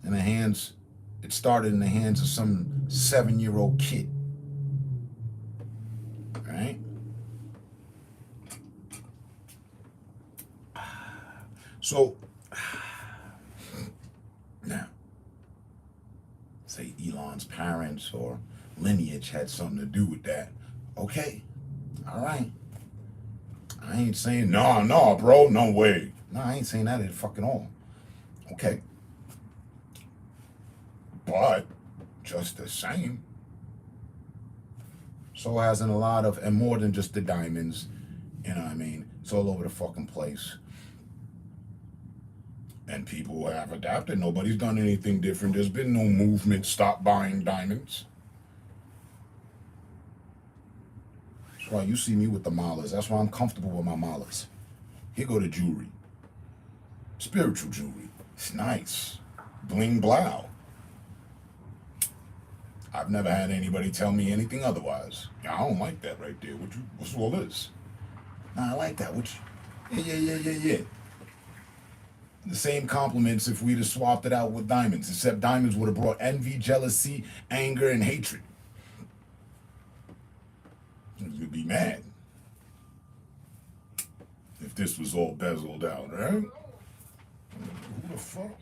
in the hands, it started in the hands of some 7-year-old kid. Right? So, now, say Elon's parents or lineage had something to do with that. Okay, all right. I ain't saying, no, bro, no way. No, I ain't saying that at fucking all. Okay. But, just the same, so hasn't a lot of, and more than just the diamonds, you know what I mean? It's all over the fucking place. And people have adapted. Nobody's done anything different. There's been no movement, stop buying diamonds. That's why you see me with the malas. That's why I'm comfortable with my malas. Here go the jewelry. Spiritual jewelry. It's nice. Bling blow. I've never had anybody tell me anything otherwise. Yeah, I don't like that right there. What's all this? Nah, I like that. Yeah. The same compliments if we'd have swapped it out with diamonds, except diamonds would have brought envy, jealousy, anger, and hatred. You'd be mad if this was all bezeled out, right? Who the fuck?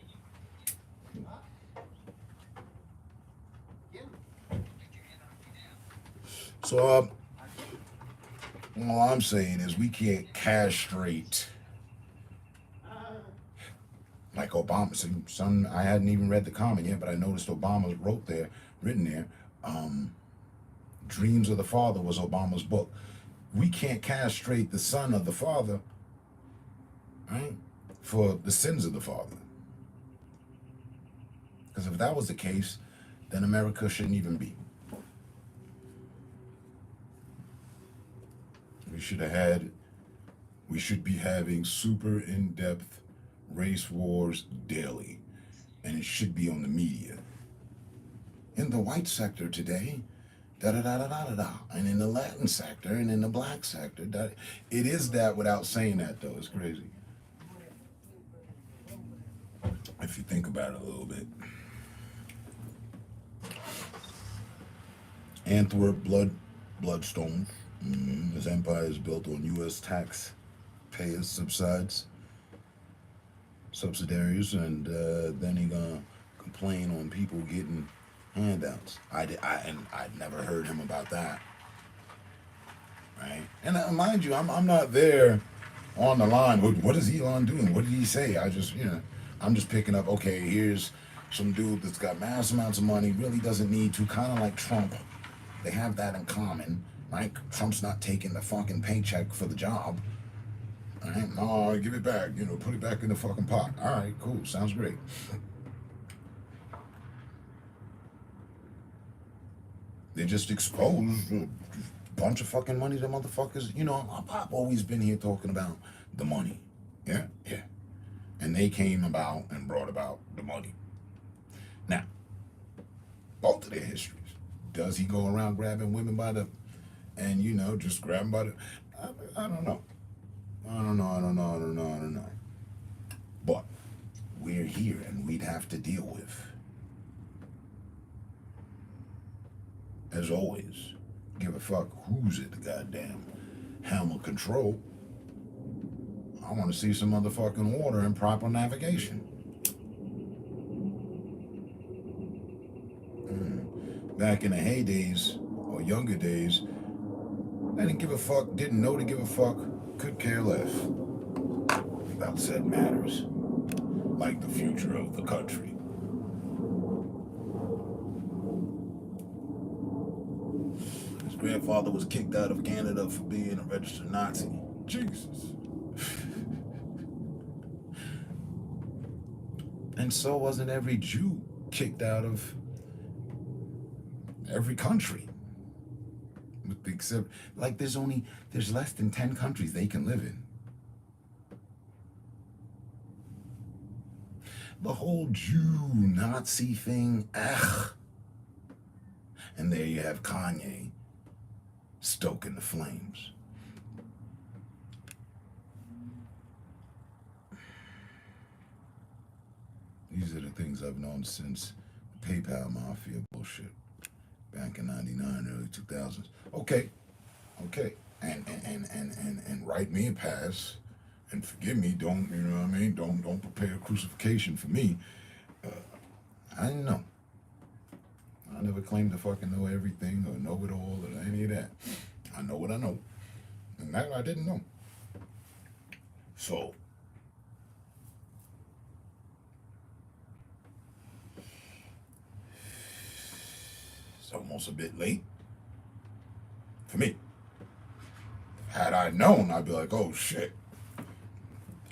So, all I'm saying is we can't castrate like Obama. Some I hadn't even read the comment yet, but I noticed Obama written there. Dreams of the Father was Obama's book. We can't castrate the son of the father right? For the sins of the father. Because if that was the case, then America shouldn't even be. We should be having super in-depth race wars daily, and it should be on the media. In the white sector today, da da da da da da da, and in the Latin sector, and in the black sector, it is that without saying that though. It's crazy if you think about it a little bit. Antwerp bloodstones. His empire is built on U.S. taxpayers' subsidiaries, and then he gonna complain on people getting handouts. I'd never heard him about that, right? And mind you, I'm not there on the line. What is Elon doing? What did he say? I'm just picking up. Okay, here's some dude that's got mass amounts of money, really doesn't need to, kind of like Trump. They have that in common, right? Trump's not taking the fucking paycheck for the job. All right, no, give it back. Put it back in the fucking pot. All right, cool. Sounds great. They just exposed a bunch of fucking money to motherfuckers. Pop always been here talking about the money. Yeah. And they came about and brought about the money. Now, both of their histories. Does he go around grabbing women just grab them by the... I don't know. I don't know. But we're here and we'd have to deal with, as always, give a fuck who's at the goddamn helm of control. I want to see some motherfucking order and proper navigation. Back in the heydays or younger days, I didn't give a fuck, didn't know to give a fuck, could care less about said matters, like the future of the country. His grandfather was kicked out of Canada for being a registered Nazi. Jesus. And so wasn't every Jew kicked out of every country. Except, like, there's less than 10 countries they can live in. The whole Jew Nazi thing, and there you have Kanye stoking the flames. These are the things I've known since the PayPal Mafia bullshit back in 99, early 2000s. Okay. And write me a pass and forgive me. Don't, you know what I mean? Don't prepare a crucifixion for me. I didn't know. I never claimed to fucking know everything or know it all or any of that. I know what I know. And that I didn't know. So, it's almost a bit late for me. Had I known, I'd be like, oh shit.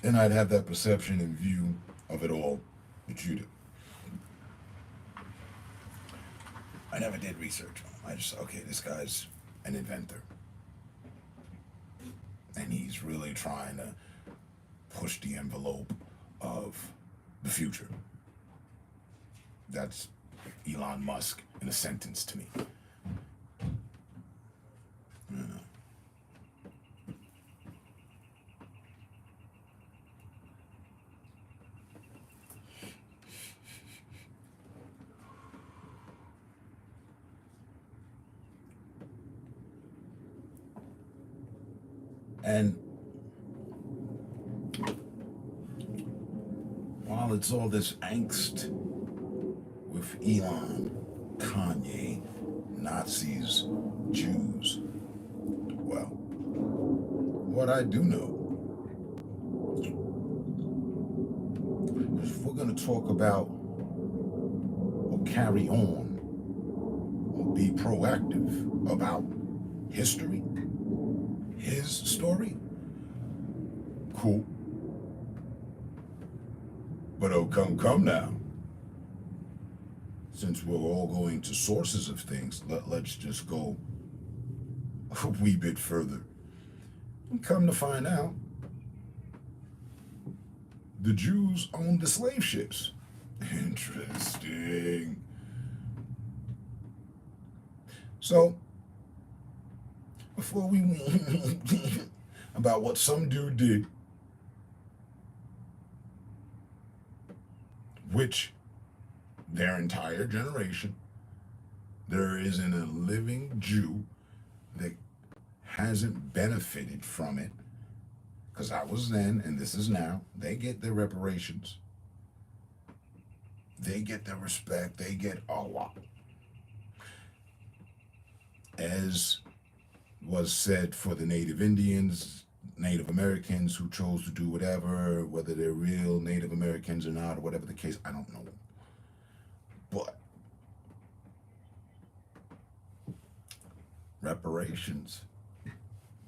And I'd have that perception and view of it all that you do. I never did research on him. I just, okay, this guy's an inventor. And he's really trying to push the envelope of the future. That's Elon Musk in a sentence to me. You know. And while it's all this angst with Elon, Kanye, Nazis, Jews, well, what I do know is if we're going to talk about or carry on or be proactive about history, his story, cool. But oh, come now. Since we're all going to sources of things, let's just go a wee bit further. And come to find out, the Jews owned the slave ships. Interesting. So, before we about what some dude did, which their entire generation, there isn't a living Jew that hasn't benefited from it. Because I was then and this is now. They get their reparations. They get their respect. They get a lot. As was said for the Native Indians, Native Americans who chose to do whatever, whether they're real Native Americans or not, or whatever the case, I don't know. But reparations,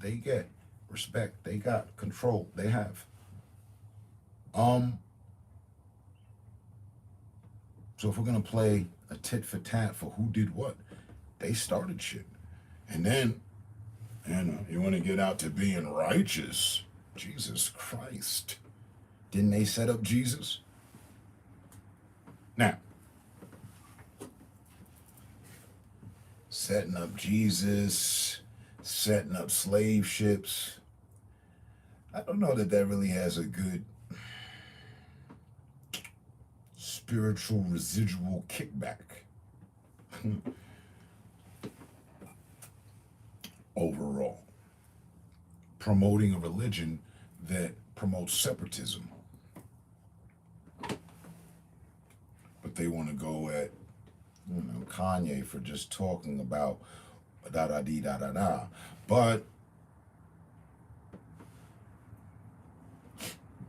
they get respect, they got control, they have. So if we're gonna play a tit for tat for who did what, they started shit. And then, you want to get out to being righteous. Jesus Christ. Didn't they set up Jesus? Now, setting up Jesus, setting up slave ships, I don't know that really has a good spiritual residual kickback. Overall, promoting a religion that promotes separatism. But they want to go at, Kanye for just talking about da-da-dee-da-da-da. But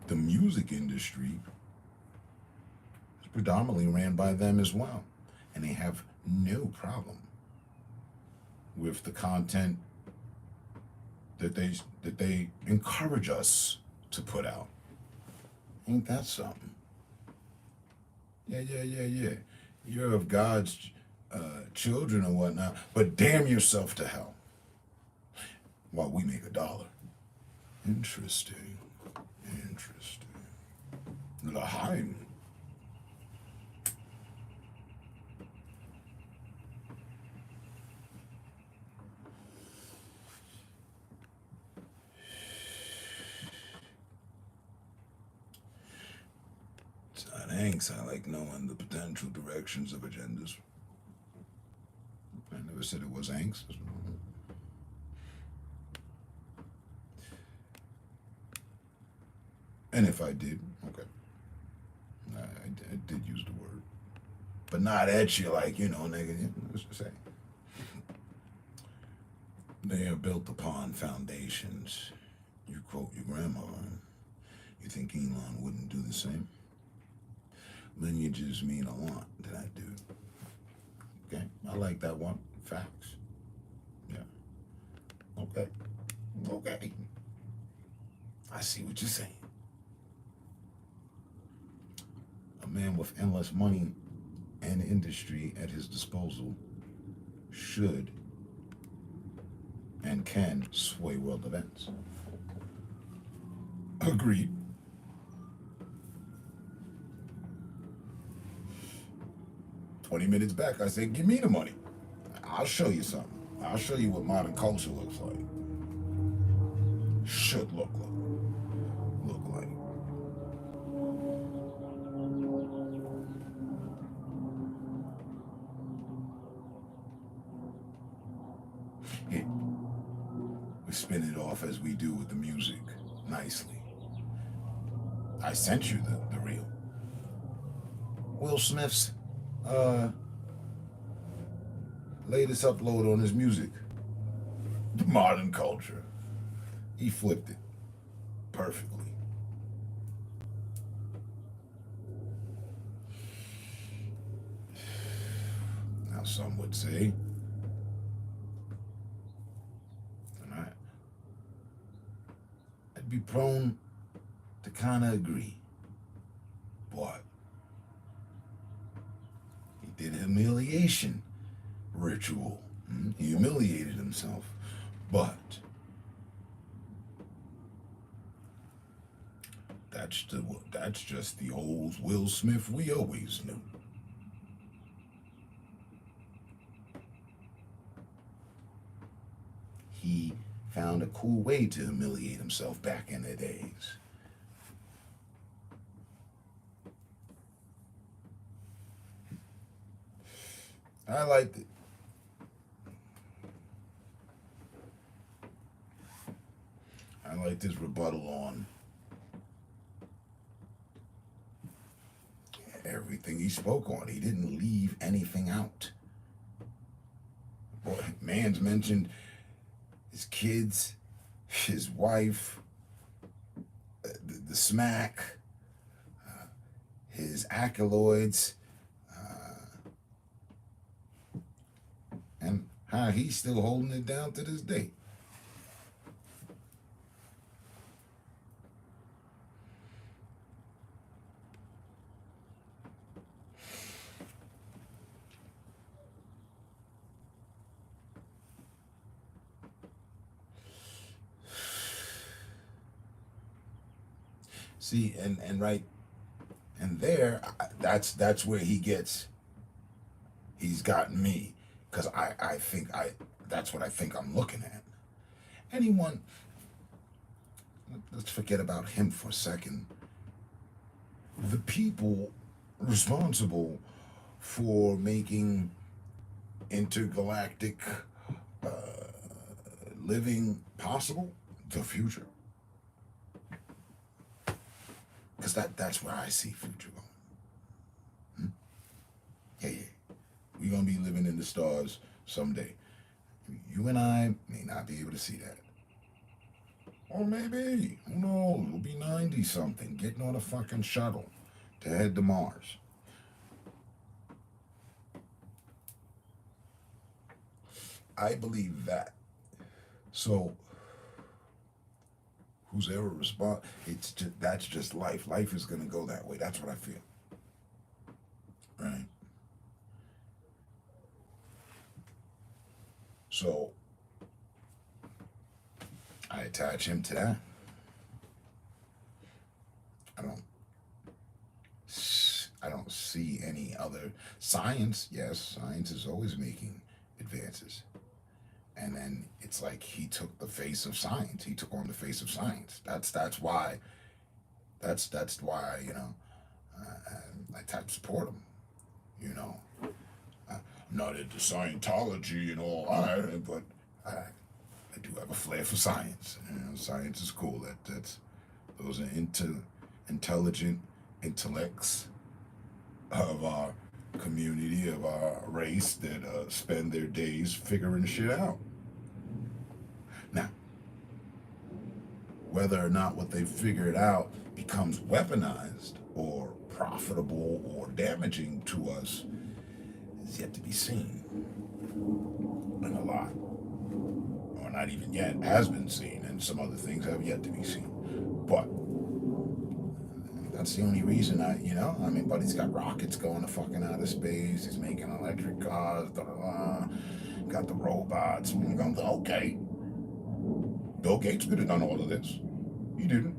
the music industry is predominantly ran by them as well. And they have no problem with the content that they encourage us to put out. Ain't that something? Yeah. You're of God's children and whatnot, but damn yourself to hell while we make $1. Interesting. Lahaim. Thanks. I like knowing the potential directions of agendas. I never said it was angst. And if I did, okay. I did use the word. But not at you like, nigga. Let's just say. They are built upon foundations. You quote your grandmother. You think Elon wouldn't do the same? Lineages mean a lot that I do. Okay, I like that one. Facts. Yeah. Okay. I see what you're saying. A man with endless money and industry at his disposal should and can sway world events. Agreed. "20 minutes back, I said, give me the money. I'll show you something. I'll show you what modern culture looks like. Should look like. Here, we spin it off as we do with the music, nicely. I sent you the reel. Will Smith's latest upload on his music. Modern culture. He flipped it perfectly. Now some would say, and I'd be prone to kind of agree. Boy, did a humiliation ritual. He humiliated himself. But that's just the old Will Smith we always knew. He found a cool way to humiliate himself back in the days. I liked it. I liked his rebuttal on everything he spoke on. He didn't leave anything out. Boy, man's mentioned his kids, his wife, the smack, his accolades, and how he's still holding it down to this day. See, and right, and there, that's where he's gotten me, because I think that's what I think I'm looking at. Anyone, let's forget about him for a second. The people responsible for making intergalactic living possible, the future. Because that's where I see future going. Yeah. We're going to be living in the stars someday. You and I may not be able to see that. Or maybe, who knows, we'll be 90-something, getting on a fucking shuttle to head to Mars. I believe that. So, who's ever that's just life. Life is going to go that way. That's what I feel. Right? So, I attach him to that. I don't see any other science. Yes, science is always making advances. And then it's like he took the face of science. He took on the face of science. That's why. That's why I support him. I'm not into Scientology and all that, but I do have a flair for science. Science is cool. Those are intelligent intellects of our community, of our race, that spend their days figuring shit out. Now, whether or not what they figured out becomes weaponized or profitable or damaging to us is yet to be seen. And a lot, or not even yet, has been seen, and some other things have yet to be seen. But that's the only reason Buddy's got rockets going to fucking outer space. He's making electric cars, got the robots. Okay. Bill Gates could have done all of this. He didn't.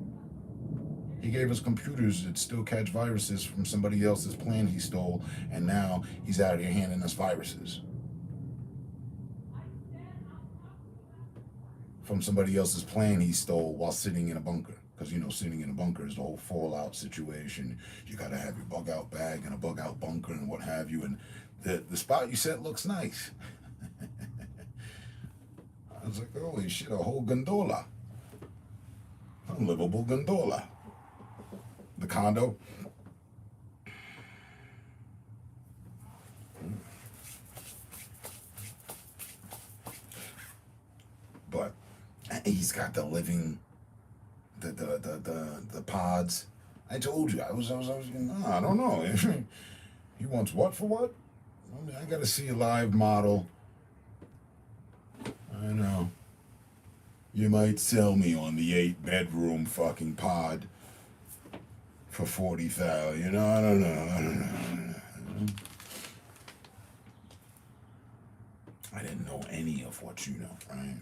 He gave us computers that still catch viruses from somebody else's plan he stole, and now he's out here handing us viruses from somebody else's plan he stole while sitting in a bunker. Because, sitting in a bunker is the whole fallout situation. You got to have your bug out bag and a bug out bunker and what have you. And the spot you set looks nice. I was like, holy shit, a whole gondola. A livable gondola. The condo. But he's got the living, the pods. I told you, I don't know. He wants what for what? I gotta see a live model. I know. You might sell me on the 8-bedroom fucking pod for $40,000. I don't know. know any of what you know, right?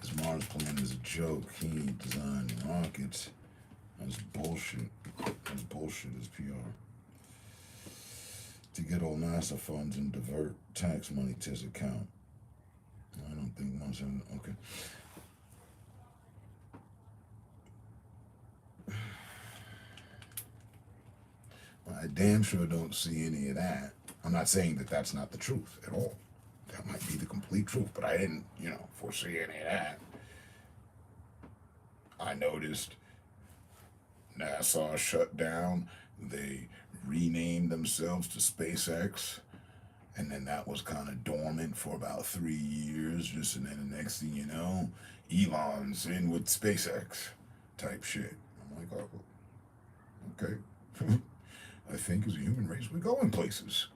His Mars plan is a joke. He designed rockets. That's bullshit. That's bullshit as PR. To get all NASA funds and divert tax money to his account. I don't think much of it. Okay. Well, I damn sure don't see any of that. I'm not saying that that's not the truth at all. That might be the complete truth, but I didn't, foresee any of that. I noticed NASA shut down. They renamed themselves to SpaceX. And then that was kind of dormant for about 3 years. And then the next thing you know, Elon's in with SpaceX type shit. I'm like, oh, okay. I think as a human race, we're going places.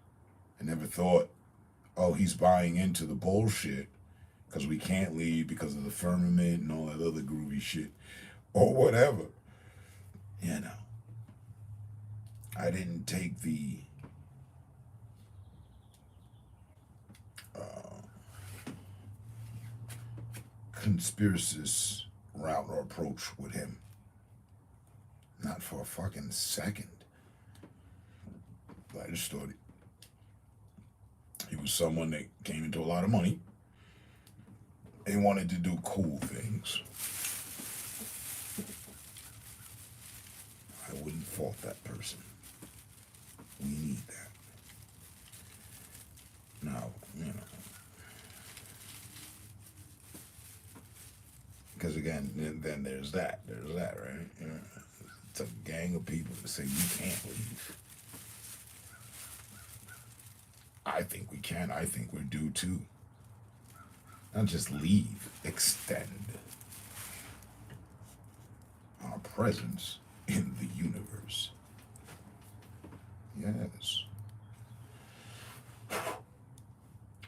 I never thought, oh, he's buying into the bullshit because we can't leave because of the firmament and all that other groovy shit or whatever. I didn't take the conspiracist route or approach with him. Not for a fucking second. But I just thought he was someone that came into a lot of money and wanted to do cool things. I wouldn't fault that person. We need that. Now, because again, then there's that, right? It's a gang of people that say you can't leave. I think we can. I think we're due to. Not just leave, extend our presence in the universe. Yes.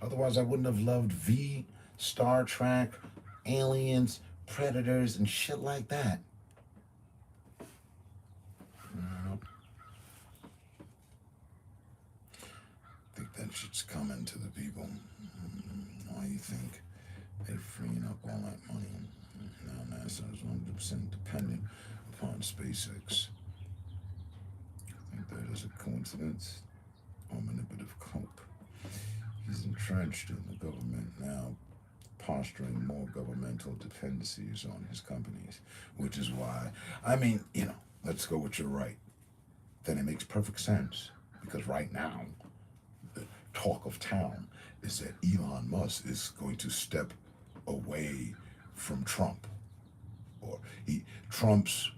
Otherwise, I wouldn't have loved V, Star Trek, Aliens, Predators, and shit like that. I think that shit's coming to the people. Why do you think they're freeing up all that money? Now NASA is 100% dependent upon SpaceX. I think that is a coincidence or manipulative cope. He's entrenched in the government now, posturing more governmental dependencies on his companies, which is why, let's go with your right. Then it makes perfect sense, because right now, the talk of town is that Elon Musk is going to step away from Trump. Or Trump's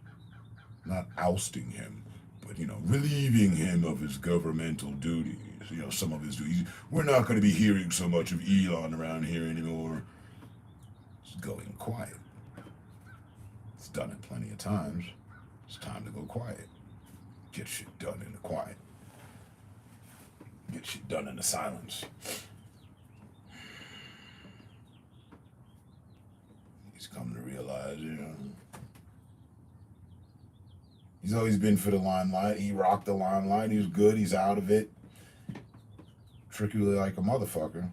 not ousting him, but, relieving him of his governmental duties, some of his duties. We're not going to be hearing so much of Elon around here anymore. It's going quiet. It's done it plenty of times. It's time to go quiet. Get shit done in the quiet. Get shit done in the silence. He's come to realize, he's always been for the limelight. He rocked the limelight. He was good. He's out of it. Tricky like a motherfucker.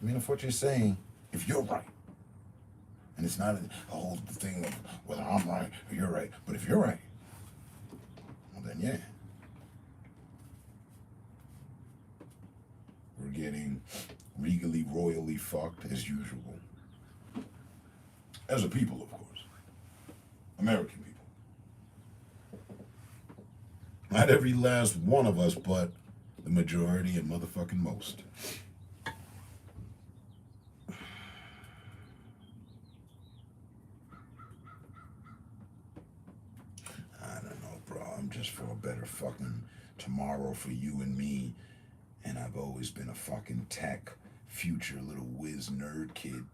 If what you're saying, if you're right, and it's not a whole thing of whether I'm right or you're right, but if you're right, well then yeah. We're getting regally, royally fucked as usual. As a people, of course. American people. Not every last one of us, but the majority and motherfucking most. I don't know, bro. I'm just for a better fucking tomorrow for you and me. And I've always been a fucking tech, future little whiz nerd kid.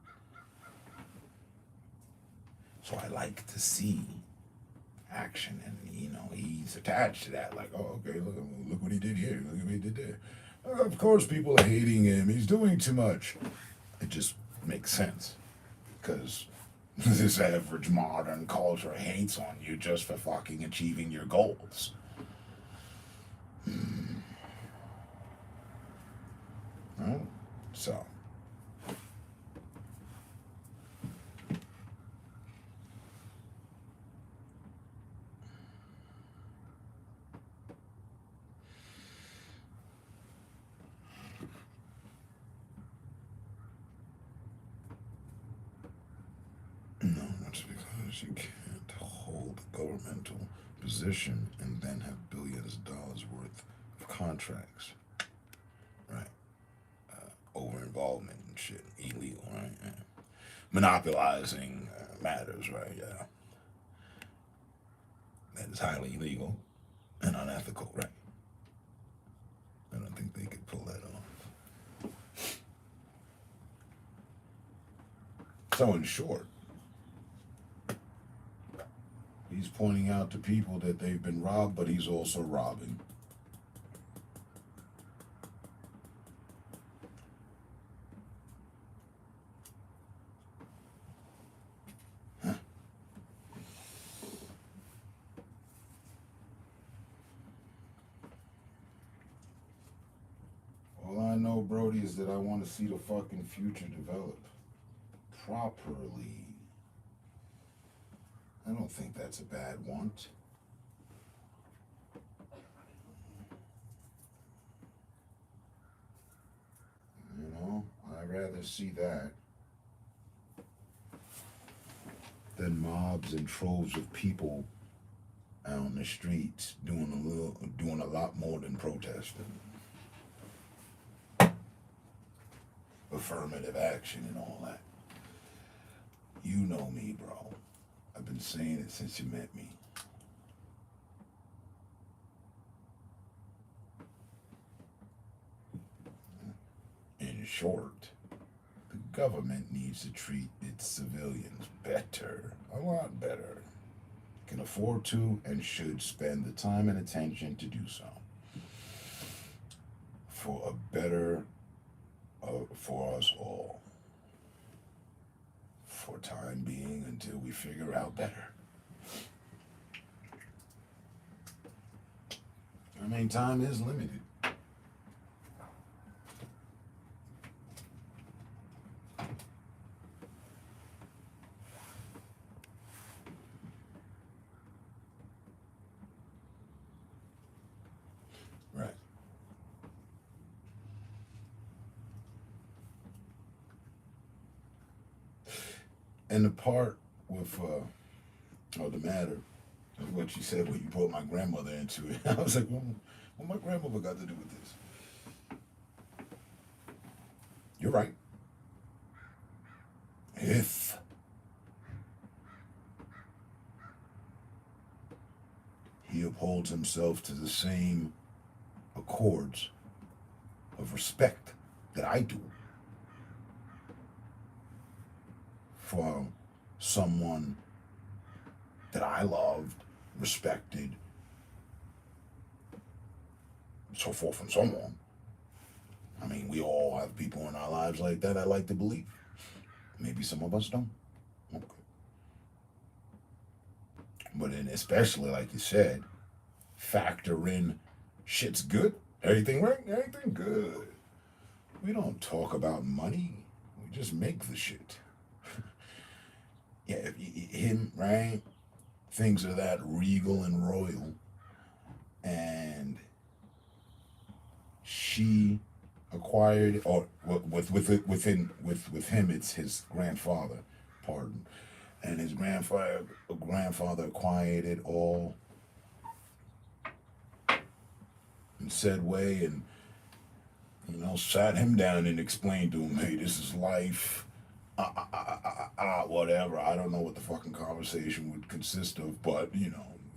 So I like to see action, and he's attached to that. Like, oh, okay, look what he did here. Look what he did there. Of course, people are hating him. He's doing too much. It just makes sense, because this average modern culture hates on you just for fucking achieving your goals. So. No, that's because you can't hold a governmental position and then have billions of dollars worth of contracts, right? Over involvement and shit, illegal, right? Yeah. Monopolizing matters, right? Yeah, that is highly illegal and unethical, right? I don't think they could pull that off. So, in short, he's pointing out to people that they've been robbed, but he's also robbing. Huh. All I know, Brody, is that I want to see the fucking future develop properly. I don't think that's a bad want. You know, I'd rather see that than mobs and troves of people out on the streets doing a lot more than protesting. Affirmative action and all that. You know me, bro. I've been saying it since you met me. In short, the government needs to treat its civilians better, a lot better. Can afford to and should spend the time and attention to do so. For a better, for us all. For time being until we figure out better. I mean, time is limited. Right. And the part with, or the matter, is what you said when you brought my grandmother into it. I was like, well, what my grandmother got to do with this? You're right. If he upholds himself to the same accords of respect that I do for someone that I loved, respected, so forth and so on. I mean, we all have people in our lives like that, I like to believe. Maybe some of us don't. Okay. But then especially, like you said, factor in shit's good, everything right, everything good. We don't talk about money, we just make the shit. Yeah, him, right? Things are that regal and royal, and she acquired, or with him, it's his grandfather, pardon, and his grandfather acquired it all in said way, and sat him down and explained to him, hey, this is life. Whatever. I don't know what the fucking conversation would consist of, but the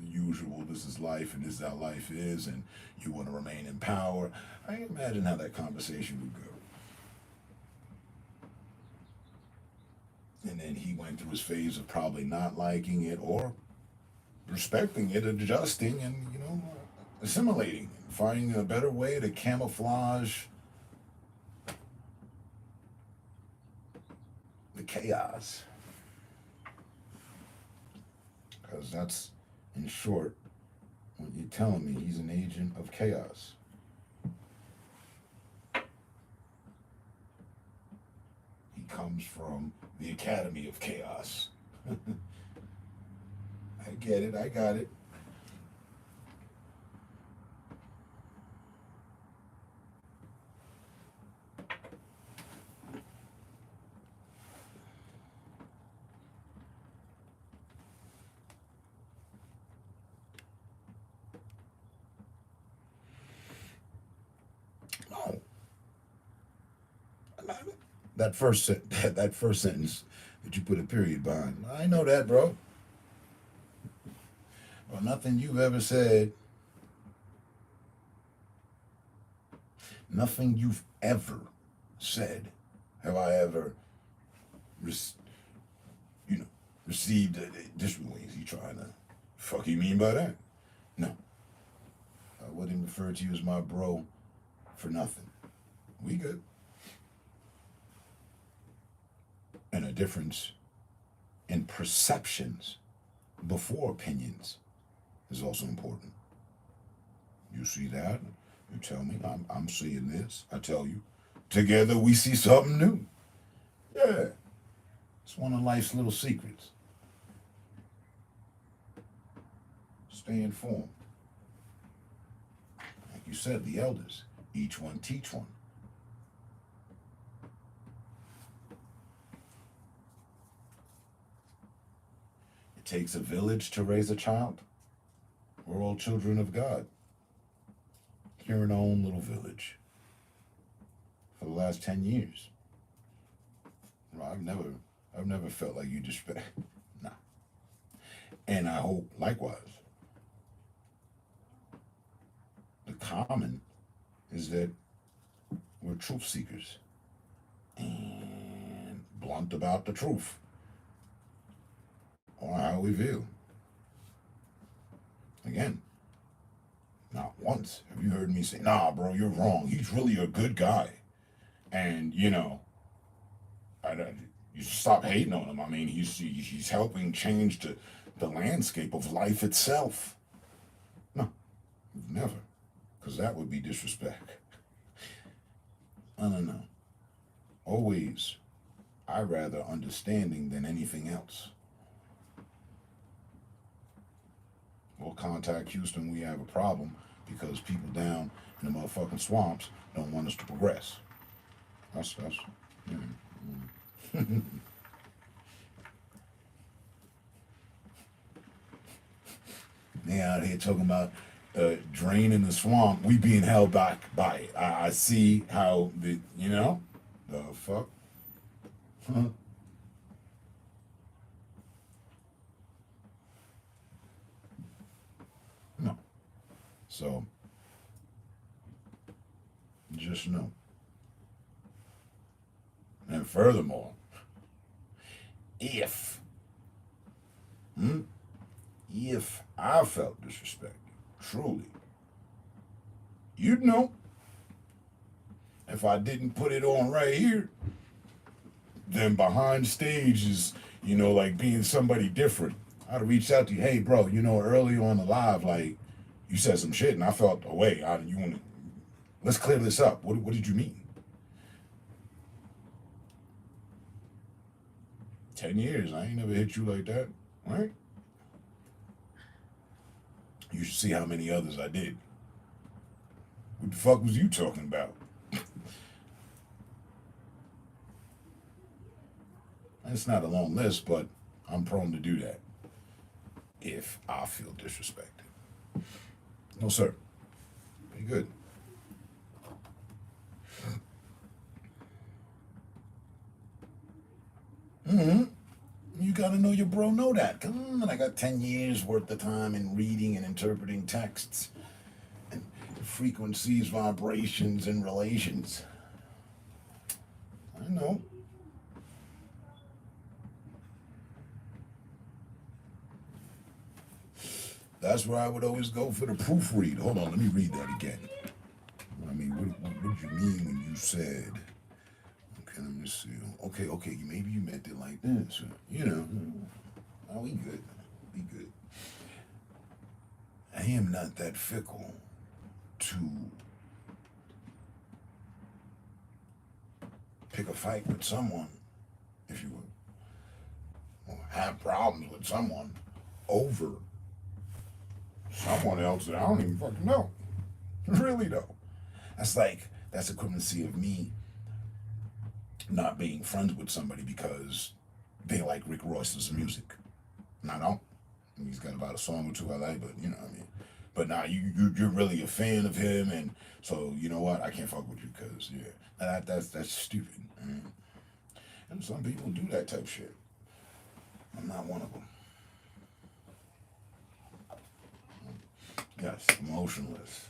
usual. This is life, and this is how life is, and you want to remain in power. I can imagine how that conversation would go. And then he went through his phase of probably not liking it or respecting it, adjusting, and assimilating, finding a better way to camouflage the chaos. Because that's, in short, what you're telling me. He's an agent of chaos. comes from the Academy of Chaos. I get it. I got it. No. That first that first sentence that you put a period behind. I know that, bro. Well, nothing you've ever said, nothing you've ever said, have I ever, received disrespect. Is he trying to fuck you mean by that? No, I wouldn't refer to you as my bro for nothing. We good. And a difference in perceptions before opinions is also important. You see that? You tell me, I'm seeing this. I tell you. Together we see something new. Yeah. It's one of life's little secrets. Stay informed. Like you said, the elders, each one teach one. It takes a village to raise a child. We're all children of God. Here in our own little village. For the last 10 years. Well, I've never felt like you disrespect. Nah. And I hope likewise. The common is that we're truth seekers and blunt about the truth or how we feel. Again, not once have you heard me say, nah, bro, you're wrong. He's really a good guy. And, you stop hating on him. I mean, he's helping change the landscape of life itself. No, never. Because that would be disrespect. No. Always, I rather understanding than anything else. We'll contact Houston, we have a problem because people down in the motherfucking swamps don't want us to progress. That's They out here talking about draining the swamp. We being held back by it. I see how the fuck. Huh? No. So just know. And furthermore, if I felt disrespected, truly, you'd know. If I didn't put it on right here, then behind stage is, like being somebody different. I'd have reached out to you, hey, bro, early on the live, like, you said some shit and I felt away. Let's clear this up. What did you mean? 10 years, I ain't never hit you like that, right? You should see how many others I did. What the fuck was you talking about? It's not a long list, but I'm prone to do that if I feel disrespected. No, sir. Be good. You gotta know your bro, know that. Come on, I got 10 years worth of time in reading and interpreting texts and frequencies, vibrations, and relations. I know. That's where I would always go for the proofread. Hold on, let me read that again. I mean, what did you mean when you said? Okay, let me see. Okay, maybe you meant it like this. Oh, we good. We good. I am not that fickle to pick a fight with someone or have problems with someone over someone else that I don't even fucking know. Really though. That's equivalency of me not being friends with somebody because they like Rick Ross's music. And I don't. He's got about a song or two I like, but you know what I mean. But now you're really a fan of him, and so you know what? I can't fuck with you because that's stupid. Man. And some people do that type shit. I'm not one of them. Yes, emotionless.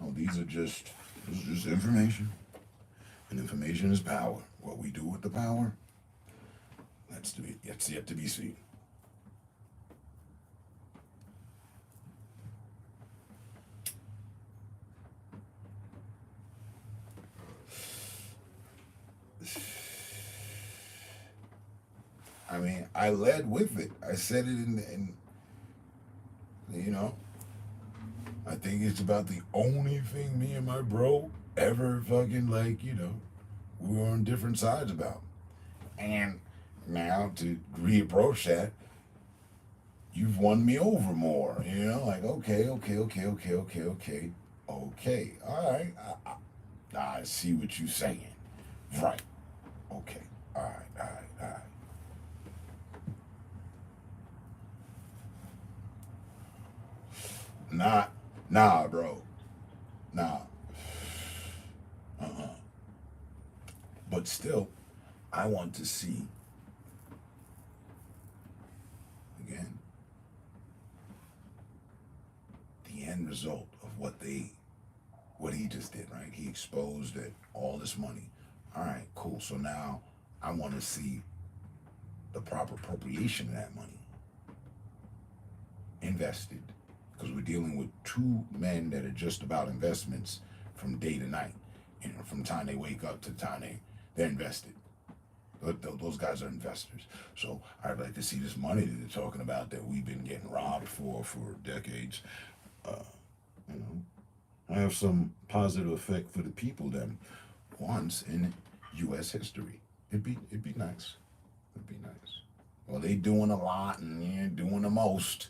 No, this is just information, and information is power. What we do with the power, that's yet to be seen. I mean, I led with it. I said it in you know, I think it's about the only thing me and my bro ever fucking we were on different sides about. And now to reapproach that, you've won me over more. You know, like okay. All right, I see what you're saying. Right. Okay. All right. Nah, bro. Nah. Uh-uh. But still, I want to see again the end result of what he just did, right? He exposed that all this money. All right, cool. So now I want to see the proper appropriation of that money invested, because we're dealing with two men that are just about investments from day to night. You know, from the time they wake up to the time they're invested. Those guys are investors. So I'd like to see this money that they're talking about that we've been getting robbed for decades. You know, have some positive effect for the people them once in U.S. history. It'd be nice. It'd be nice. Well, they doing a lot and they're doing the most.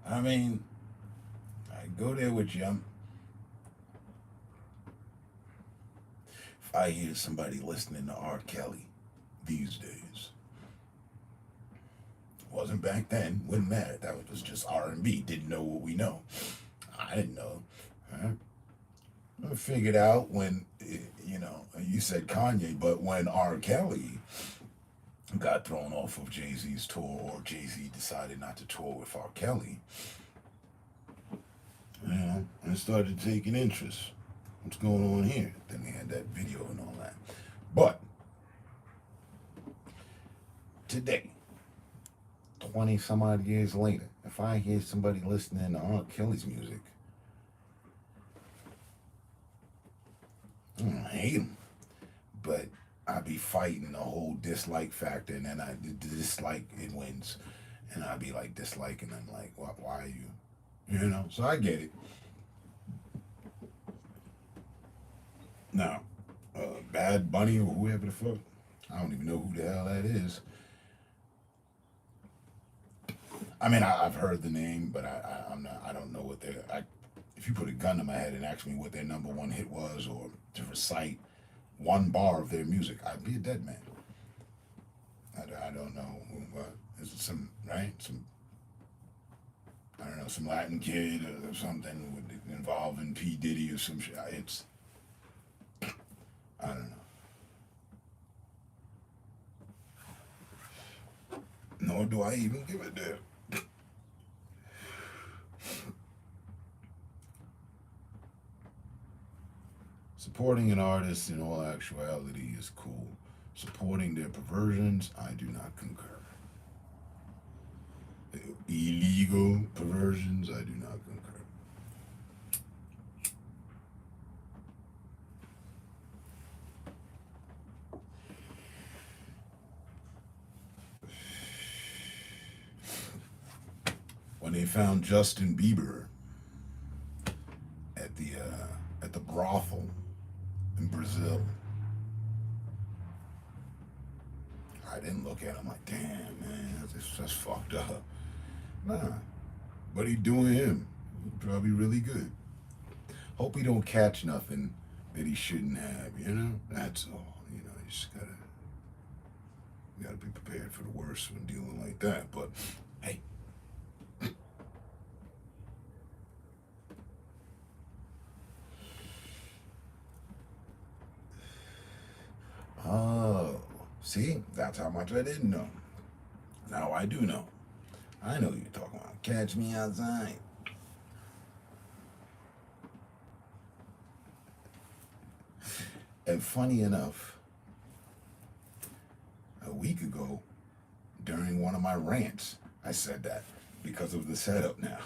I mean, I go there with you. If I hear somebody listening to R. Kelly these days, wasn't back then, wouldn't matter. That was just R&B. Didn't know what we know. I didn't know. Huh? I figured out when, you said Kanye, but when R. Kelly got thrown off of Jay-Z's tour, or Jay-Z decided not to tour with R. Kelly, I started taking interest. What's going on here? Then they had that video and all that. But today, 20 some odd years later, if I hear somebody listening to R. Kelly's music, I don't hate him, but I be fighting the whole dislike factor, and then I dislike it wins, and I be like disliking them, like why are you, So I get it. Now, Bad Bunny or whoever the fuck, I don't even know who the hell that is. I mean, I've heard the name, but I don't know what if you put a gun to my head and ask me what their number one hit was, or to recite one bar of their music, I'd be a dead man. I don't know what. Is it some, right? I don't know, some Latin kid or something involving P. Diddy or some shit. I don't know. Nor do I even give a damn. Supporting an artist in all actuality is cool, Supporting their perversions, I do not concur. Illegal perversions, I do not concur. When they found Justin Bieber at the brothel in Brazil, I didn't look at him like, damn, man, that's fucked up. Nah, but he doing him. He's probably really good. Hope he don't catch nothing that he shouldn't have. You know, that's all. You know, you just gotta be prepared for the worst when dealing like that. But hey. Oh, see, that's how much I didn't know. Now I do know. I know you're talking about. Catch me outside. And funny enough, a week ago, during one of my rants, I said that because of the setup now.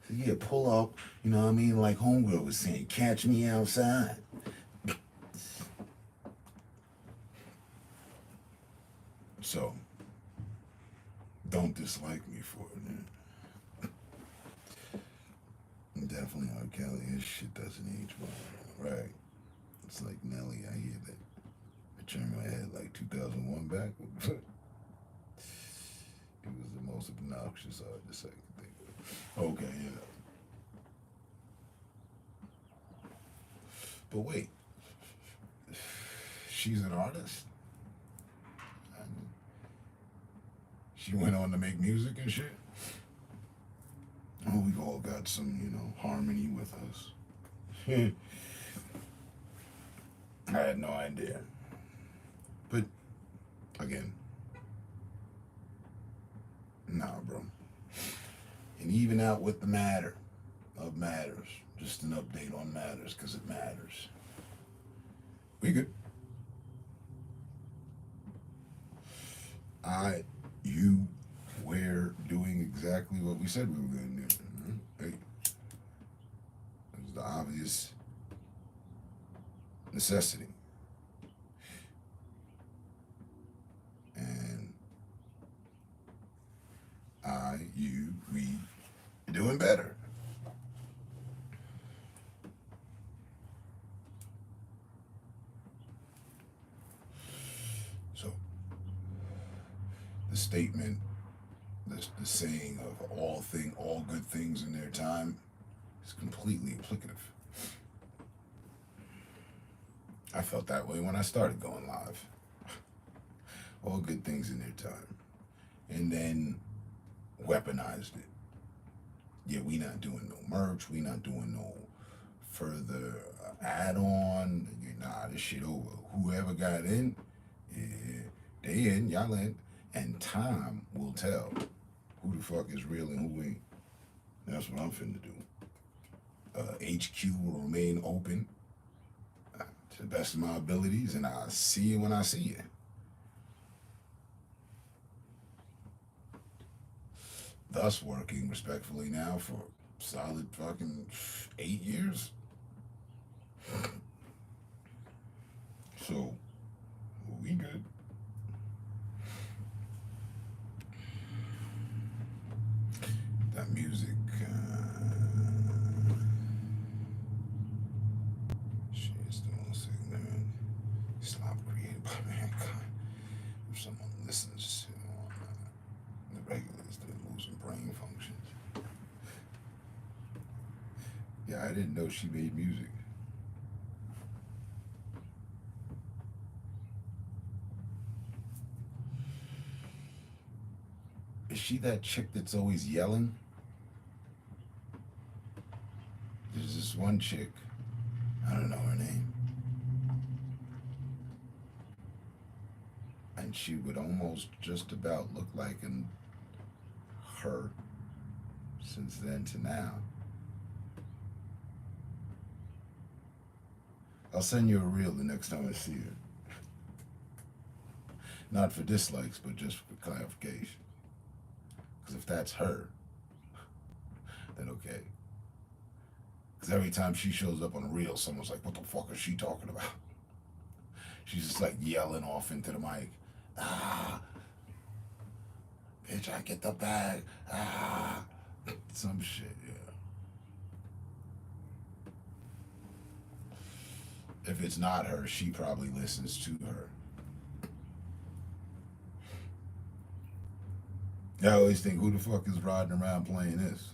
So yeah, pull up, you know what I mean? Like Homegirl was saying, catch me outside. So, don't dislike me for it, man. Definitely R. Kelly, his shit doesn't age well, right? It's like Nelly, I hear that. I turned my head like 2001 back. He was the most obnoxious artist I could think of. Okay, yeah. But wait, she's an artist? I mean, she went on to make music and shit? Oh, we all got some, you know, harmony with us. I had no idea. But, again, nah, bro. And even out with the matter of matters. Just an update on matters, because it matters. We good. We're doing exactly what we said we were going to do. Hey, it was the obvious necessity. And we doing better. So, the statement, the saying of all good things in their time is completely applicative. I felt that way when I started going live. All good things in their time. And then weaponized it. Yeah, we not doing no merch. We not doing no further add-on. Nah, this shit over. Whoever got in, yeah, they in, y'all in. And time will tell who the fuck is real and who ain't. That's what I'm finna do. HQ will remain open to the best of my abilities, and I'll see you when I see you. Thus working respectfully now for solid fucking 8 years. So, we good. That music, shit is the most ignorant slop created by mankind. If someone listens to the regulars, they're losing brain functions. Yeah, I didn't know she made music. Is she that chick that's always yelling? There's this one chick, I don't know her name, and she would almost just about look like her since then to now. I'll send you a reel the next time I see her. Not for dislikes, but just for clarification. Because if that's her, then okay. Because every time she shows up on a reel, someone's like, what the fuck is she talking about? She's just like yelling off into the mic. Ah, bitch, I get the bag. Ah, some shit, yeah. If it's not her, she probably listens to her. I always think, who the fuck is riding around playing this?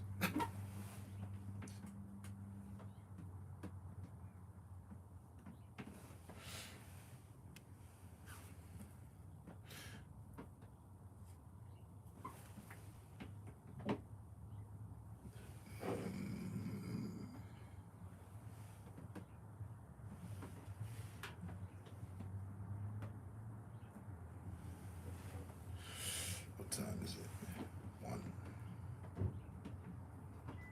What time is it? 1.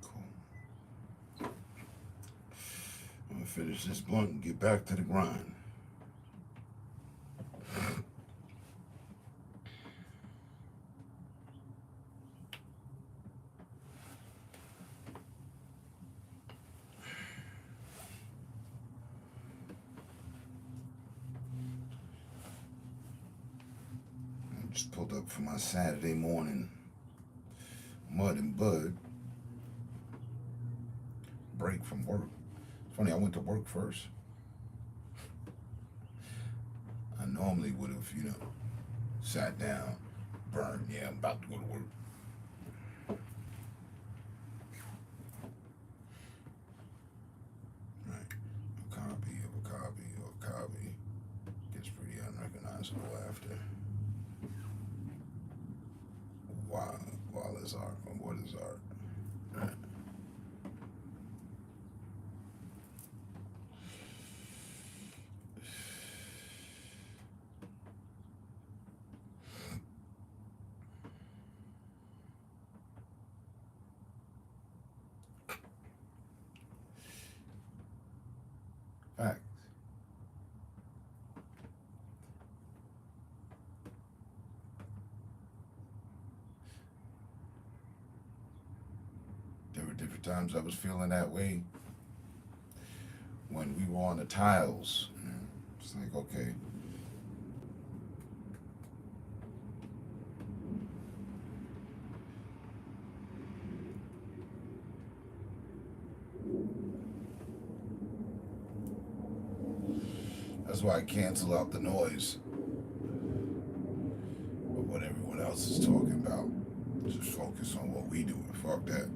Cool. I'm gonna finish this blunt and get back to the grind. I just pulled up for my Saturday morning mud and bud break from work. It's funny, I went to work first. I normally would have, sat down, burned, yeah, I'm about to go to work. Right. A copy of a copy of a copy gets pretty unrecognizable after. While is art, or what is art? Right. Facts. There were different times I was feeling that way when we were on the tiles. It's like, okay. That's why I cancel out the noise of what everyone else is talking about. Just focus on what we do and fuck that.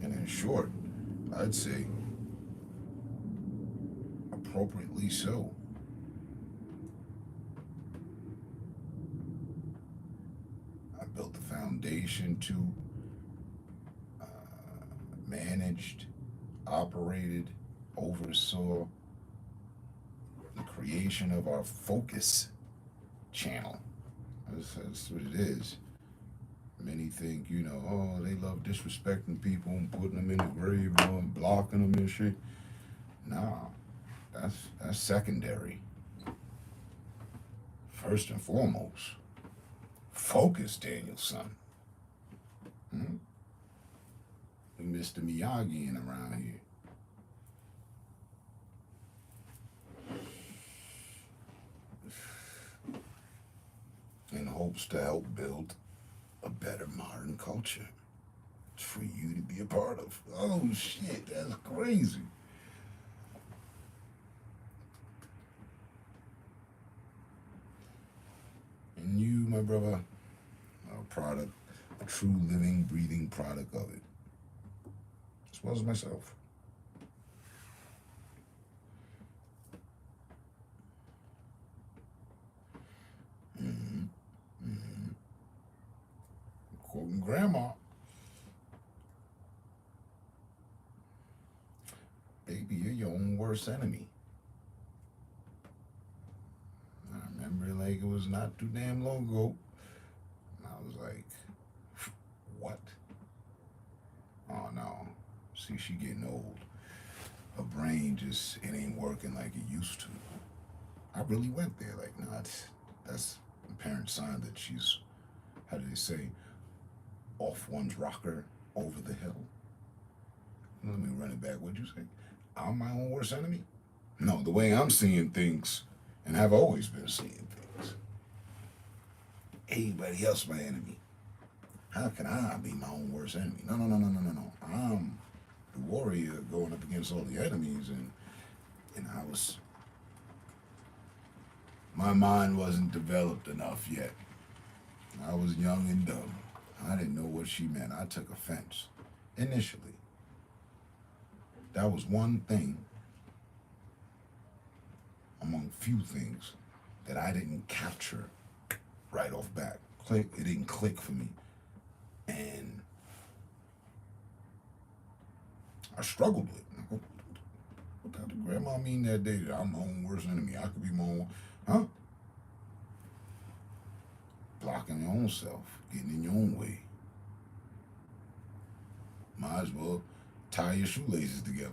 And in short, I'd say appropriately so. I built the foundation to managed, operated, oversaw the creation of our focus channel. That's what it is. Many think, oh, they love disrespecting people and putting them in the grave and blocking them and shit. Nah, that's secondary. First and foremost, focus, Daniel's son. Mr. Miyagi around here. In hopes to help build a better modern culture for you to be a part of. Oh shit, that's crazy. And you, my brother, are a product, a true living, breathing product of it. As well as myself. Quoting grandma. Baby, you're your own worst enemy. I remember like it was not too damn long ago. I was like, what? Oh no. See, she getting old. her brain just, it ain't working like it used to. I really went there, like, nah, that's an apparent sign that she's, how do they say, off one's rocker over the hill. Let me run it back. What'd you say? I'm my own worst enemy? No, the way I'm seeing things, and have always been seeing things, everybody else my enemy. How can I be my own worst enemy? No, no, no, no, no, no, no. I'm the warrior going up against all the enemies, and my mind wasn't developed enough yet. I was young and dumb. I didn't know what she meant. I took offense initially. That was one thing among few things that I didn't capture right off bat. It didn't click for me. And I struggled with it. What did grandma mean that day that I'm my own worst enemy? I could be my own, huh? Blocking your own self, getting in your own way. Might as well tie your shoelaces together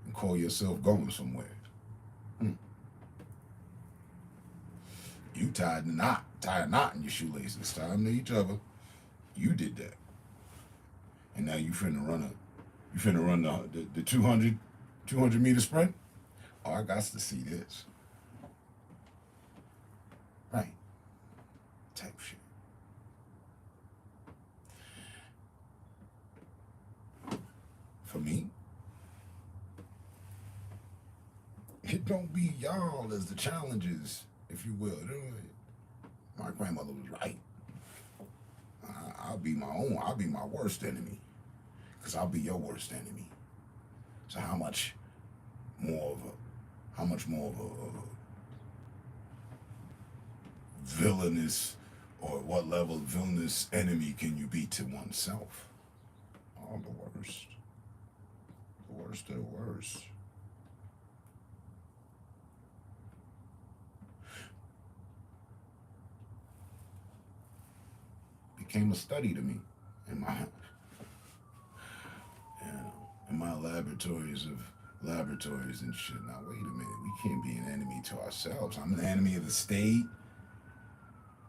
and call yourself going somewhere. You tied a knot in your shoelaces, tie them to each other. You did that. And now you finna run the 200 meter sprint? Oh, I got to see this. Right. Type shit. For me, it don't be y'all as the challenges, if you will. My grandmother was right. I'll be my worst enemy. Because I'll be your worst enemy. So how much more of a villainous, or what level of villainous enemy can you be to oneself? Oh, the worst. The worst of the worst. Became a study to me in my laboratories and shit. Now wait a minute, we can't be an enemy to ourselves. I'm an enemy of the state.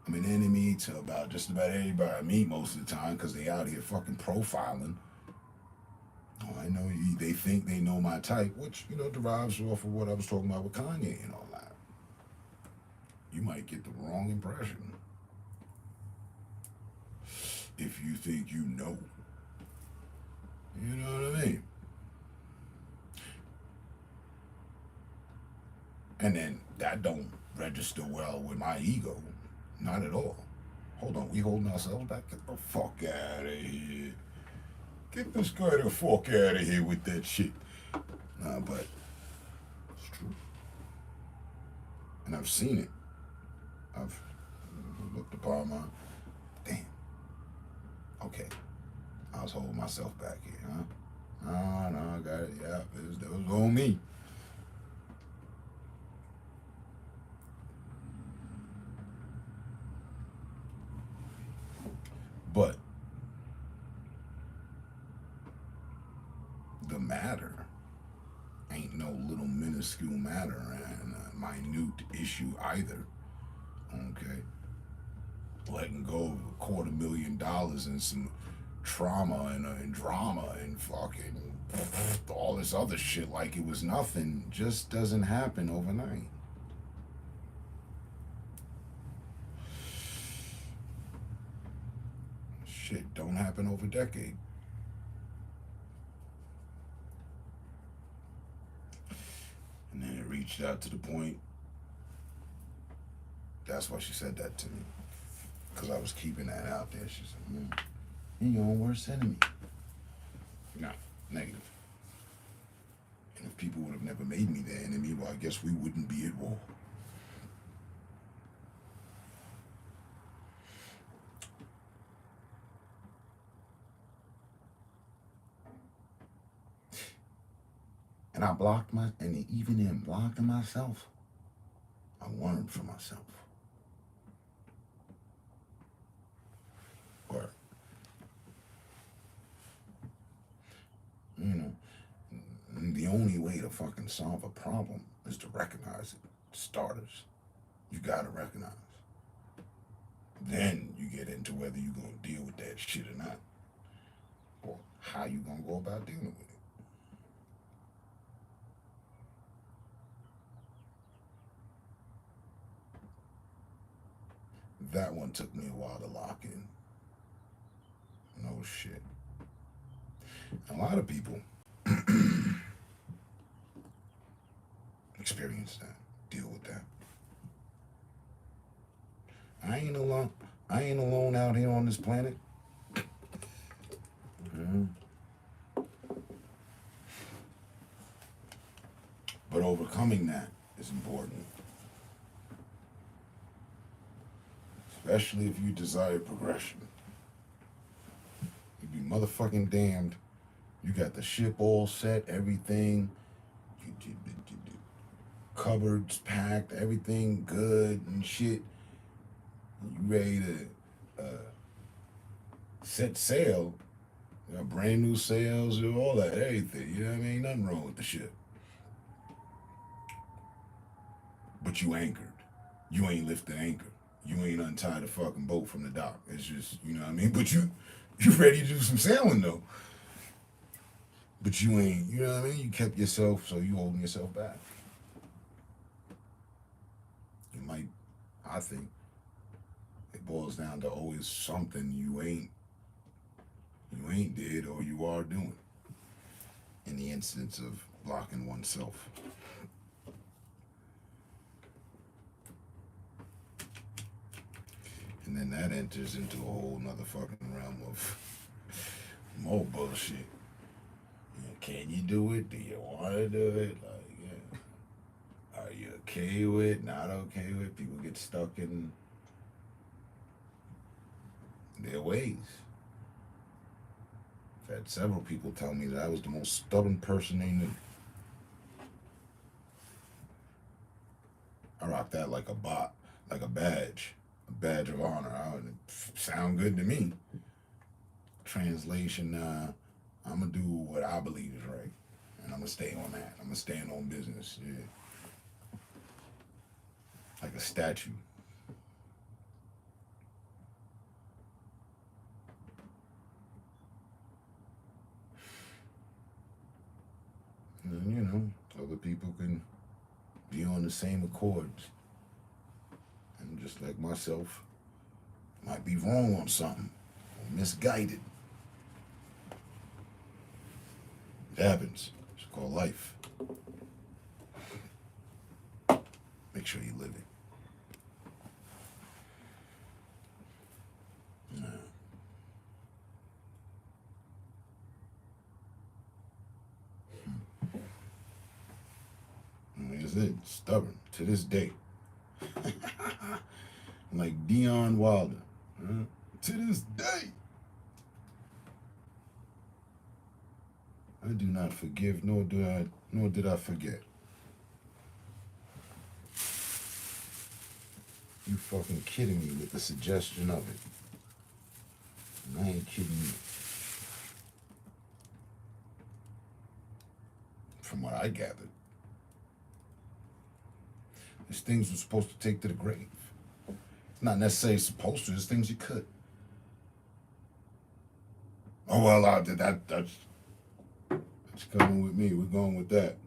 I'm an enemy to just about everybody I meet most of the time because they out here fucking profiling. Oh, I know they think they know my type, which, derives off of what I was talking about with Kanye and all that. You might get the wrong impression if you think you know. You know what I mean? And then that don't register well with my ego. Not at all. Hold on, we holding ourselves back? Get the fuck out of here. Get this guy the fuck out of here with that shit. Nah, but it's true. And I've seen it. I've looked upon my... Damn. Okay. I was holding myself back here, huh? No, I got it. Yeah, that was on me. But the matter ain't no little minuscule matter and a minute issue either. Okay? Letting go of $250,000 and some trauma and drama and fucking all this other shit like it was nothing just doesn't happen overnight. Shit don't happen over a decade. And then it reached out to the point. That's why she said that to me. Because I was keeping that out there. She said, you're your own worst enemy. No, negative. And if people would have never made me their enemy, well, I guess we wouldn't be at war. And I blocked and even in blocking myself, I learned from myself. Or, the only way to fucking solve a problem is to recognize it. Starters, you gotta recognize. Then you get into whether you're gonna deal with that shit or not, or how you gonna go about dealing with it. That one took me a while to lock in. No shit. A lot of people experience that, deal with that. I ain't alone. I ain't alone out here on this planet. But overcoming that is important. Especially if you desire progression. You'd be motherfucking damned. You got the ship all set, everything. Cupboards packed, everything good and shit. You ready to set sail. You got brand new sails and all that, everything. You know what I mean? Nothing wrong with the ship. But you anchored. You ain't lifted anchor. You ain't untied a fucking boat from the dock. It's just, you know what I mean? But you ready to do some sailing though. But you ain't, you know what I mean? You kept yourself, so you holding yourself back. You might, I think, it boils down to always something you ain't did or you are doing in the instance of blocking oneself. And then that enters into a whole nother fucking realm of more bullshit. You know, can you do it? Do you want to do it? Like, yeah. Are you okay with? Not okay with? People get stuck in their ways. I've had several people tell me that I was the most stubborn person they knew. I rock that like a badge of honor. Sound good to me. Translation, I'm gonna do what I believe is right, and I'm gonna stay on that. I'm gonna stand on business, yeah. Like a statue. And you know, other people can be on the same accords. And just like myself, might be wrong on something, or misguided. It happens. It's called life. Make sure you live it. Like I said, stubborn to this day. Like Dion Wilder. To this day. I do not forgive, nor did I forget. You fucking kidding me with the suggestion of it. And I ain't kidding you. From what I gathered. There's things we're supposed to take to the grave. Not necessarily supposed to, there's things you could. Oh, well, I did that. That's coming with me. We're going with that.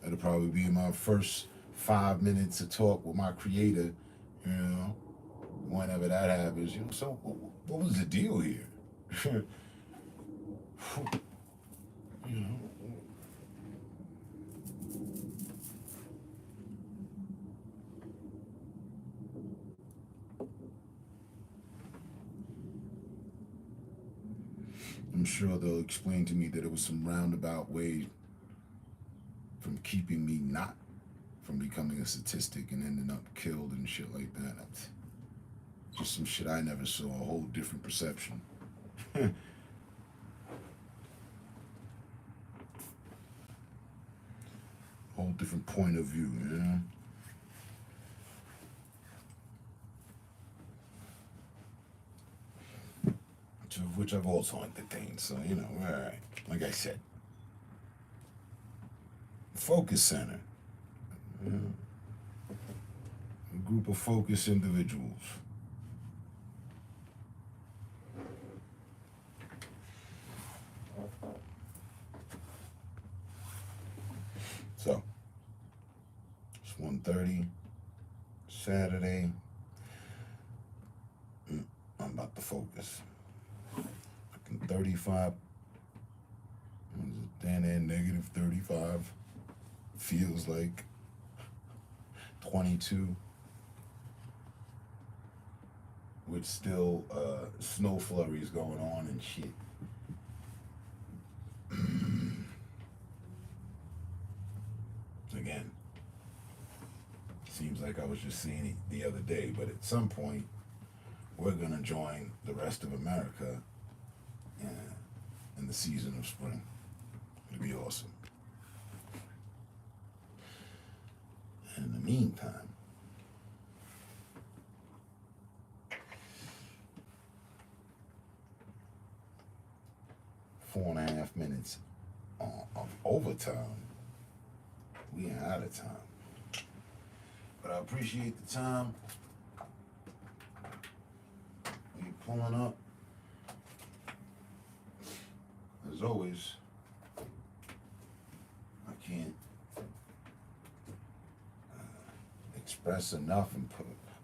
That'll probably be my first 5 minutes of talk with my creator, you know, whenever that happens. You know, so what was the deal here? You know. I'm sure they'll explain to me that it was some roundabout way from keeping me not from becoming a statistic and ending up killed and shit like that. That's just some shit I never saw, a whole different perception. Whole different point of view, you know? To which I've also entertained. So, you know, we're all right. Like I said, focus center. You know, a group of focused individuals. So, it's 1:30, Saturday. I'm about to focus. Fucking 35. Down there, negative 35. Feels like 22. With still snow flurries going on and shit. Again, seems like I was just seeing it the other day, but at some point, we're going to join the rest of America in the season of spring. It'll be awesome. And in the meantime, four and a half minutes of overtime. We ain't out of time. But I appreciate the time. We're pulling up. As always, I can't express enough and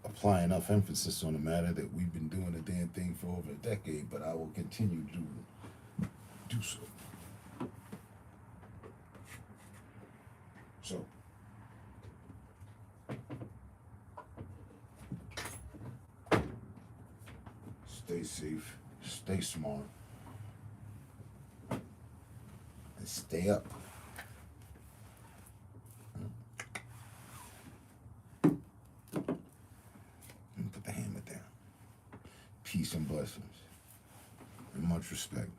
apply enough emphasis on the matter that we've been doing the damn thing for over a decade, but I will continue to do so. So, stay safe, stay smart, and stay up. And put the hammer down. Peace and blessings, and much respect.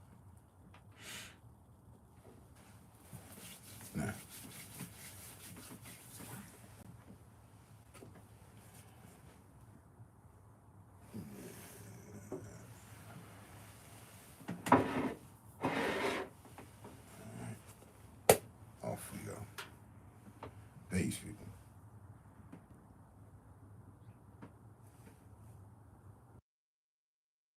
Now, off we go. Peace, people.